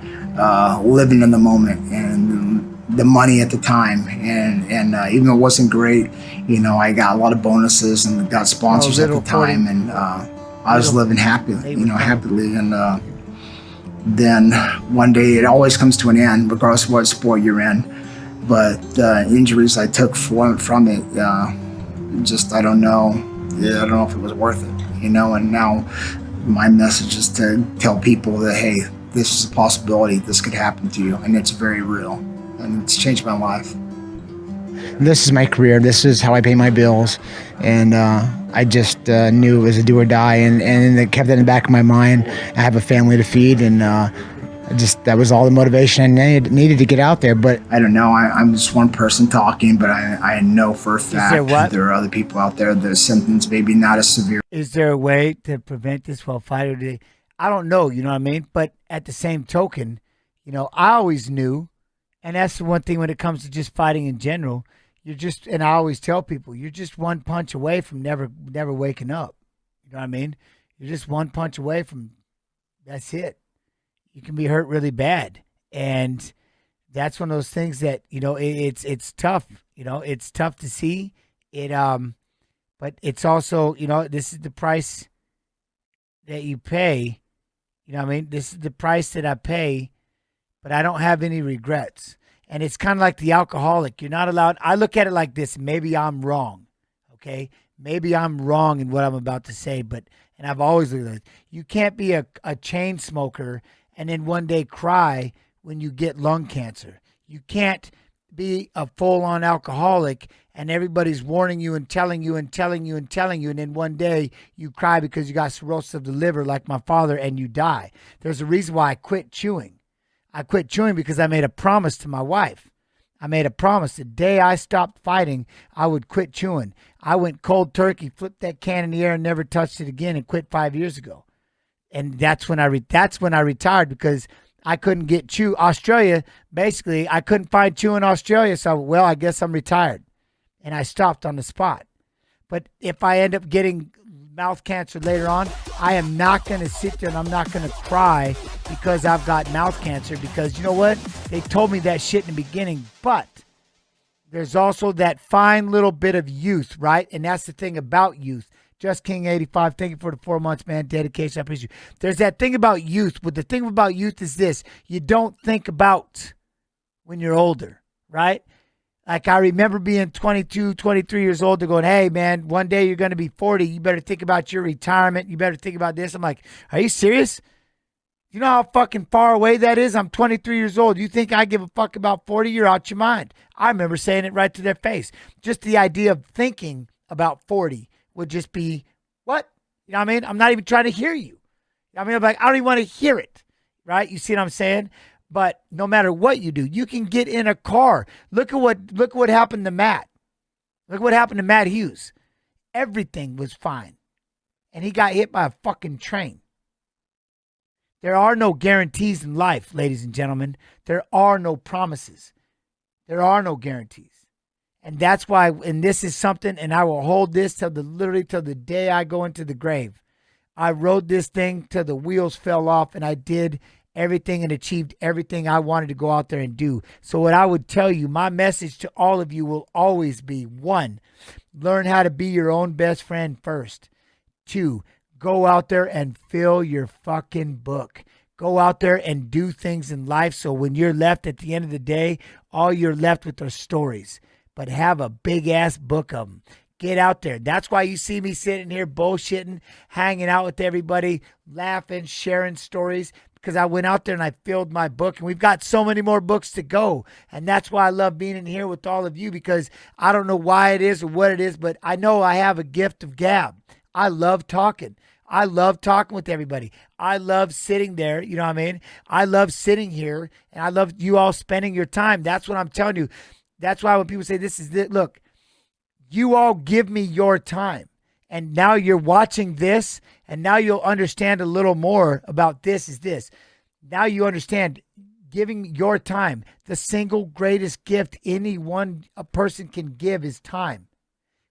living in the moment and the money at the time. And even though it wasn't great, I got a lot of bonuses and got sponsors at the time, and I was living happily. And then one day it always comes to an end, regardless of what sport you're in. But the injuries I took from it, I don't know. I don't know if it was worth it, And now my message is to tell people that, hey, this is a possibility. This could happen to you, and it's very real, and it's changed my life. This is my career. This is how I pay my bills, and I just knew it was a do or die, and it kept that in the back of my mind. I have a family to feed, and that was all the motivation I needed to get out there. But I don't know. I'm just one person talking, but I know for a fact there are other people out there. The symptoms maybe not as severe. Is there a way to prevent this while fighter today? I don't know. You know what I mean? But at the same token, I always knew, and that's the one thing when it comes to just fighting in general. And I always tell people, you're just one punch away from never waking up. You know what I mean? You're just one punch away from, that's it. You can be hurt really bad. And that's one of those things that, it's tough. It's tough to see it. But it's also, this is the price that you pay. You know what I mean? This is the price that I pay, but I don't have any regrets. And it's kind of like the alcoholic. You're not allowed. I look at it like this. Maybe I'm wrong. Okay. Maybe I'm wrong in what I'm about to say, and I've always looked at it. You can't be a chain smoker and then one day cry when you get lung cancer. You can't be a full-on alcoholic and everybody's warning you and telling you and telling you and telling you, and then one day you cry because you got cirrhosis of the liver like my father and you die. There's a reason why I quit chewing. I quit chewing because I made a promise to my wife. I made a promise the day I stopped fighting, I would quit chewing. I went cold turkey, flipped that can in the air and never touched it again, and quit 5 years ago. And that's when I retired, because I couldn't get chew. Australia, basically, I couldn't find chew in Australia. So, well, I guess I'm retired. And I stopped on the spot. But if I end up getting mouth cancer later on, I am not going to sit there and I'm not going to cry because I've got mouth cancer, because you know what? They told me that shit in the beginning, but there's also that fine little bit of youth, right? And that's the thing about youth. Just King 85, thank you for the 4 months, man. Dedication, I appreciate you. There's that thing about youth, but the thing about youth is this. You don't think about when you're older, right? Like I remember being 22, 23 years old, they're going, hey, man, one day you're going to be 40. You better think about your retirement. You better think about this. I'm like, are you serious? You know how fucking far away that is? I'm 23 years old. You think I give a fuck about 40? You're out your mind. I remember saying it right to their face. Just the idea of thinking about 40 would just be, what? You know what I mean? I'm not even trying to hear you. I mean, I'm like, I don't even want to hear it, right? You see what I'm saying? But no matter what you do, you can get in a car. Look at what happened to Matt. Look what happened to Matt Hughes. Everything was fine. And he got hit by a fucking train. There are no guarantees in life, ladies and gentlemen. There are no promises. There are no guarantees. And that's why, and this is something, and I will hold this literally till the day I go into the grave. I rode this thing till the wheels fell off, and I did everything and achieved everything I wanted to go out there and do. So what I would tell you, my message to all of you will always be, 1, learn how to be your own best friend first. 2, go out there and fill your fucking book. Go out there and do things in life so when you're left at the end of the day, all you're left with are stories. But have a big-ass book of them. Get out there. That's why you see me sitting here bullshitting, hanging out with everybody, laughing, sharing stories, because I went out there and I filled my book. And we've got so many more books to go. And that's why I love being in here with all of you, because I don't know why it is or what it is, but I know I have a gift of gab. I love talking. I love talking with everybody. I love sitting there, you know what I mean? I love sitting here, and I love you all spending your time. That's what I'm telling you. That's why when people say this is it, look, you all give me your time. And now you're watching this, and now you'll understand a little more about this is this. Now you understand giving your time. The single greatest gift a person can give is time.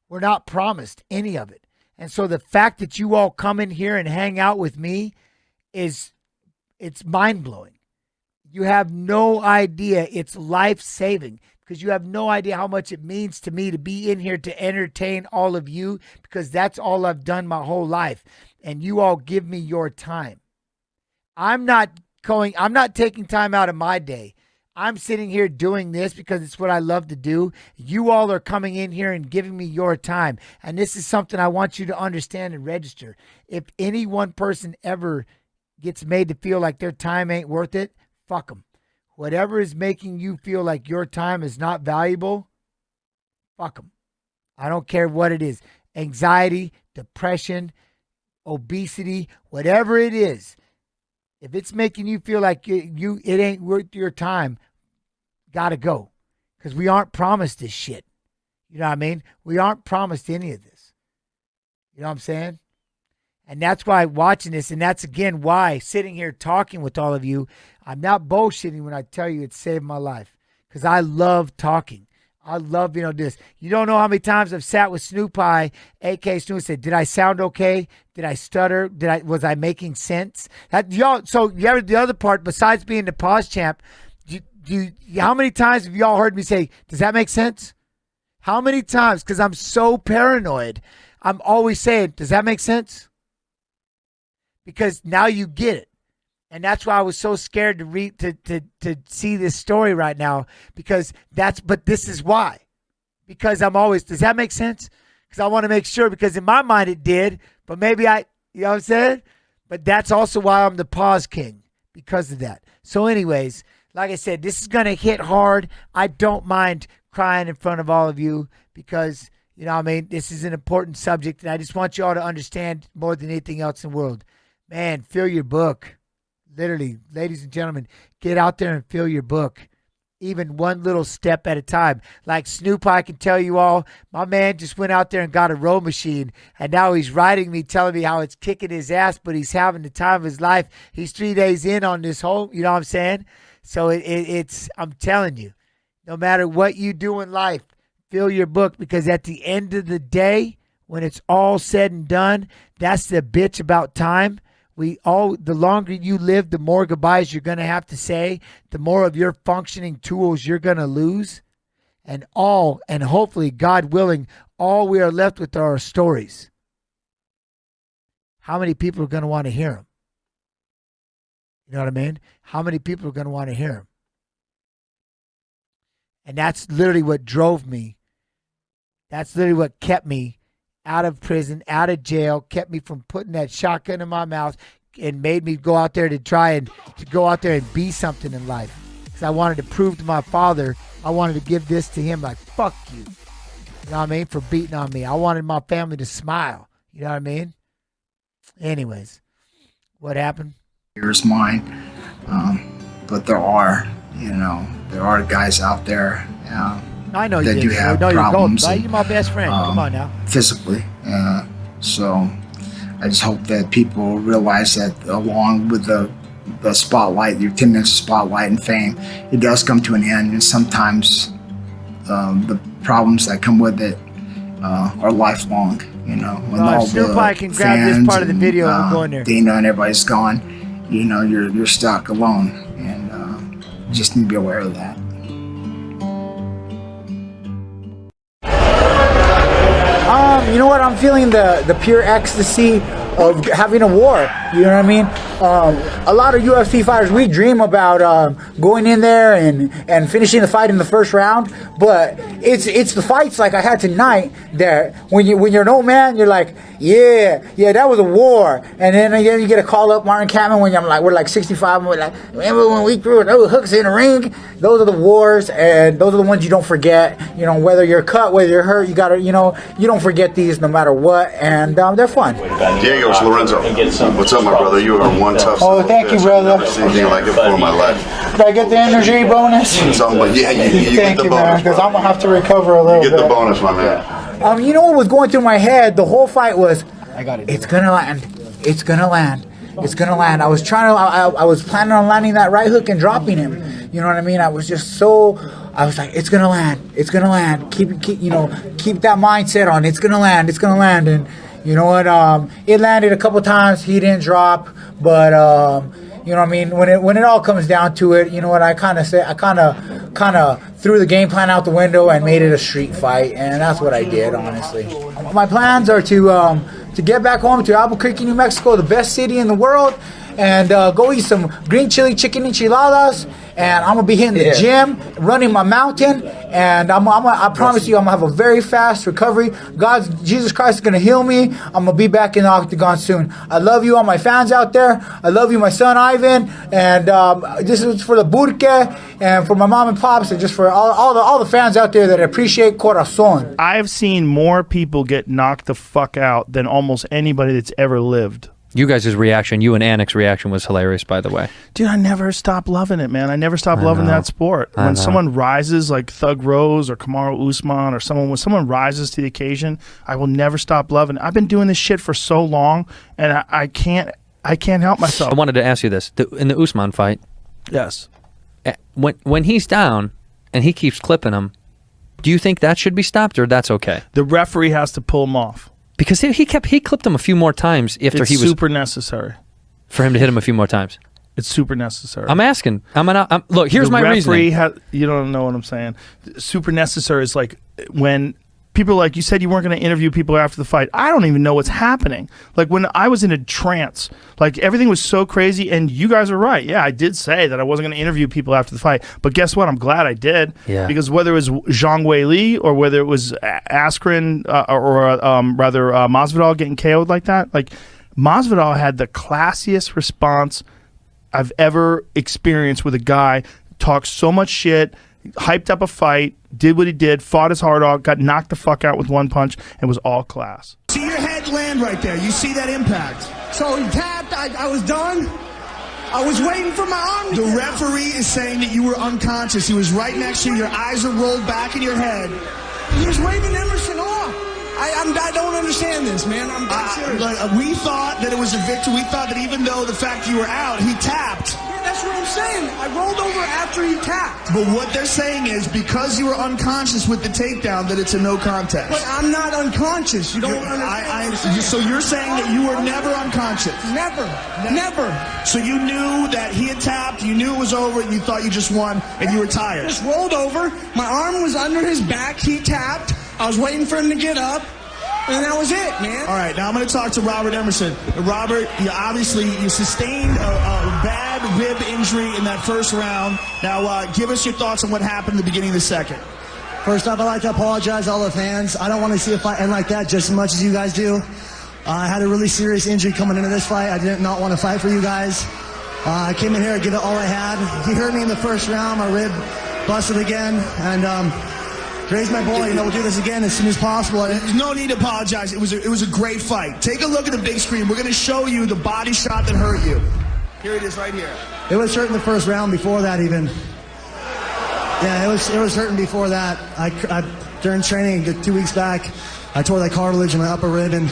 We're not promised any of it. And so the fact that you all come in here and hang out with me it's mind-blowing. You have no idea. It's life-saving, because you have no idea how much it means to me to be in here to entertain all of you, because that's all I've done my whole life. And you all give me your time. I'm not taking time out of my day. I'm sitting here doing this because it's what I love to do. You all are coming in here and giving me your time. And this is something I want you to understand and register. If any one person ever gets made to feel like their time ain't worth it, fuck them. Whatever is making you feel like your time is not valuable, fuck them. I don't care what it is. Anxiety, depression, obesity, whatever it is. If it's making you feel like it ain't worth your time, gotta go. Because we aren't promised this shit. You know what I mean? We aren't promised any of this. You know what I'm saying? And that's why watching this, and that's again why sitting here talking with all of you, I'm not bullshitting when I tell you it saved my life. Because I love talking. I love being on this. You don't know how many times I've sat with Snoop Pie, a.k.a. Snoop, and said, did I sound okay? Did I stutter? Was I making sense? So the other part, besides being the pause champ, how many times have y'all heard me say, does that make sense? How many times? Because I'm so paranoid. I'm always saying, does that make sense? Because now you get it. And that's why I was so scared to read to see this story right now, but this is why. Because I'm always, does that make sense? Because I want to make sure, because in my mind it did, but maybe you know what I'm saying? But that's also why I'm the pause king, because of that. So anyways, like I said, this is going to hit hard. I don't mind crying in front of all of you because, you know what I mean, this is an important subject, and I just want you all to understand more than anything else in the world. Man, fill your book. Literally, ladies and gentlemen, get out there and fill your book. even one little step at a time. Like Snoop, I can tell you all, my man just went out there and got a row machine, and now he's writing me, telling me how it's kicking his ass, but he's having the time of his life. He's 3 days in on this whole, you know what I'm saying? So it's, I'm telling you, no matter what you do in life, fill your book, because at the end of the day, when it's all said and done, that's the bitch about time. The longer you live, the more goodbyes you're going to have to say, the more of your functioning tools you're going to lose. And hopefully, God willing, all we are left with are our stories. How many people are going to want to hear them? You know what I mean? How many people are going to want to hear them? And that's literally what drove me. That's literally what kept me out of prison, out of jail, kept me from putting that shotgun in my mouth, and made me go out there to try and go out there and be something in life. Because I wanted to prove to my father, I wanted to give this to him, like, fuck you. You know what I mean? For beating on me. I wanted my family to smile. You know what I mean? Anyways, what happened? Here's mine. But there are guys out there I know that you do have you're problems. gold. You're my best friend. Come on now. Physically. So I just hope that people realize that along with the spotlight, your 10 minutes of spotlight and fame, it does come to an end. And sometimes the problems that come with it are lifelong. You know, when all Snoop, the I can grab this part of the video and we'll go in there. Dana and everybody's gone, you know, you're stuck alone, and you just need to be aware of that. You know what? I'm feeling the pure ecstasy of having a war. You know what I mean? A lot of UFC fighters, we dream about going in there and finishing the fight in the first round. But it's the fights like I had tonight that when you're an old man, you're like, yeah, that was a war. And then you get a call up Martin Kamen when we're like 65 and we're like, remember when we threw those hooks in the ring? Those are the wars, and those are the ones you don't forget. You know, whether you're cut, whether you're hurt, you gotta, you don't forget these no matter what, and they're fun. Diego, it's Lorenzo. What's up, my brother? You are one tough. Oh, thank you, brother. I've never seen anything like it before in my life. Did I get the energy bonus? Yeah, you Thank get the you, bonus, man, because bro. I'm gonna have to recover a little You bit. get the bonus, my man. You know what was going through my head the whole fight was, it's gonna land. It's gonna land. It's gonna land. I was planning on landing that right hook and dropping him. You know what I mean? I was like, it's gonna land. It's gonna land. Keep that mindset on. It's gonna land. It's gonna land. And you know what? It landed a couple times. He didn't drop, but you know what I mean? When it all comes down to it, you know what I kind of threw the game plan out the window and made it a street fight, and that's what I did, honestly. My plans are to get back home to Albuquerque, New Mexico, the best city in the world, and go eat some green chili chicken enchiladas. And I'm gonna be hitting the gym, running my mountain, and I promise you, I'm gonna have a very fast recovery. Jesus Christ is gonna heal me. I'm gonna be back in the octagon soon. I love you, all my fans out there. I love you, my son Ivan, and this is for the Burke and for my mom and pops, and just for all the fans out there that appreciate Corazon. I've seen more people get knocked the fuck out than almost anybody that's ever lived. You guys' reaction, you and Anik's reaction was hilarious, by the way. Dude, I never stop loving it, man. I never stop loving that sport. I When know. someone rises, like Thug Rose or Kamaru Usman, or when someone rises to the occasion, I will never stop loving it. I've been doing this shit for so long, and I can't help myself. I wanted to ask you this. In the Usman fight, yes, when he's down and he keeps clipping him, do you think that should be stopped, or that's okay? The referee has to pull him off. Because he clipped him a few more times after It's he was super necessary. for him to hit him a few more times. It's super necessary. I'm asking. Look, here's my reasoning. You don't know what I'm saying. Super necessary is like when people, like you said, you weren't going to interview people after the fight. I don't even know what's happening. Like when I was in a trance, like everything was so crazy, and you guys are right. Yeah, I did say that I wasn't going to interview people after the fight, but guess what? I'm glad I did. Yeah. Because whether it was Zhang Weili or whether it was Askren or Masvidal getting KO'd like that, like Masvidal had the classiest response I've ever experienced with a guy talk so much shit, hyped up a fight, did what he did, fought his heart out, got knocked the fuck out with one punch, and was all class. See your head land right there. You see that impact. So he tapped. I was done. I was waiting for my arm. The referee is saying that you were unconscious. He was right next to you. Your eyes are rolled back in your head. He was waving Emerson off. I don't understand this, man. I'm dead serious. We thought that it was a victory. We thought that even though the fact you were out, he tapped. Yeah, that's what I'm saying. I rolled over after he tapped. But what they're saying is because you were unconscious with the takedown, that it's a no contest. But I'm not unconscious. You don't understand. So you're saying that you were never unconscious? Never. So you knew that he had tapped, you knew it was over, and you thought you just won, and you were tired. Just rolled over. My arm was under his back. He tapped. I was waiting for him to get up. And that was it, man. All right, now I'm going to talk to Robert Emerson. Robert, you sustained a bad rib injury in that first round. Now, give us your thoughts on what happened at the beginning of the second. First off, I'd like to apologize to all the fans. I don't want to see a fight end like that just as much as you guys do. I had a really serious injury coming into this fight. I did not want to fight for you guys. I came in here to give it all I had. He hurt me in the first round. My rib busted again. And Dre's my boy. We'll do this again as soon as possible. There's no need to apologize. It was a great fight. Take a look at the big screen. We're going to show you the body shot that hurt you. Here it is right here. It was hurting the first round before that even. Yeah, it was hurting before that. I during training 2 weeks back, I tore that cartilage in my upper rib, and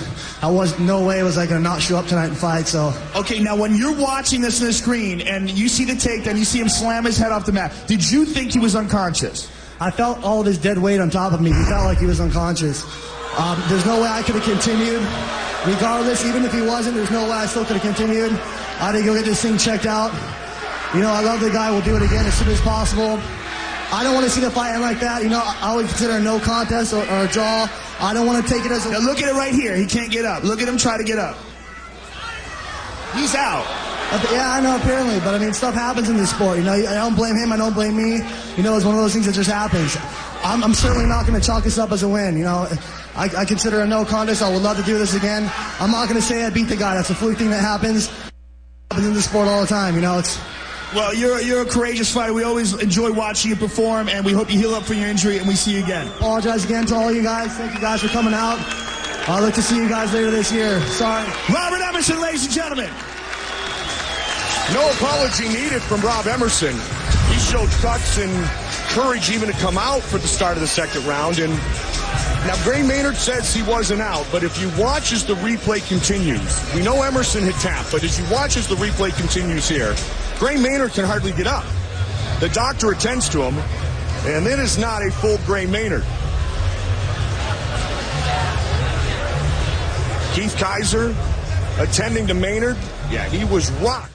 no way was I going to not show up tonight and fight. So okay, now when you're watching this on the screen and you see the takedown, you see him slam his head off the mat. Did you think he was unconscious? I felt all of his dead weight on top of me. He felt like he was unconscious. There's no way I could have continued. Regardless, even if he wasn't, there's no way I still could have continued. I had to go get this thing checked out. I love the guy. We'll do it again as soon as possible. I don't want to see the fight end like that. I would consider a no contest or a draw. I don't want to take it as a... Now look at it right here. He can't get up. Look at him try to get up. He's out. Yeah, I know, apparently, but stuff happens in this sport. I don't blame him, I don't blame me. It's one of those things that just happens. I'm certainly not going to chalk this up as a win. I consider a no contest. I would love to do this again. I'm not going to say I beat the guy. That's a fluke thing that happens. It happens in this sport all the time. It's... Well, you're a courageous fighter. We always enjoy watching you perform, and we hope you heal up from your injury, and we see you again. Apologize again to all you guys. Thank you guys for coming out. I'll look to see you guys later this year. Sorry. Robert Emerson, ladies and gentlemen. No apology needed from Rob Emerson. He showed guts and courage even to come out for the start of the second round. And now Gray Maynard says he wasn't out, but if you watch as the replay continues, we know Emerson had tapped, but as you watch as the replay continues here, Gray Maynard can hardly get up. The doctor attends to him, and it is not a full Gray Maynard. Keith Kaiser attending to Maynard. Yeah, he was rocked.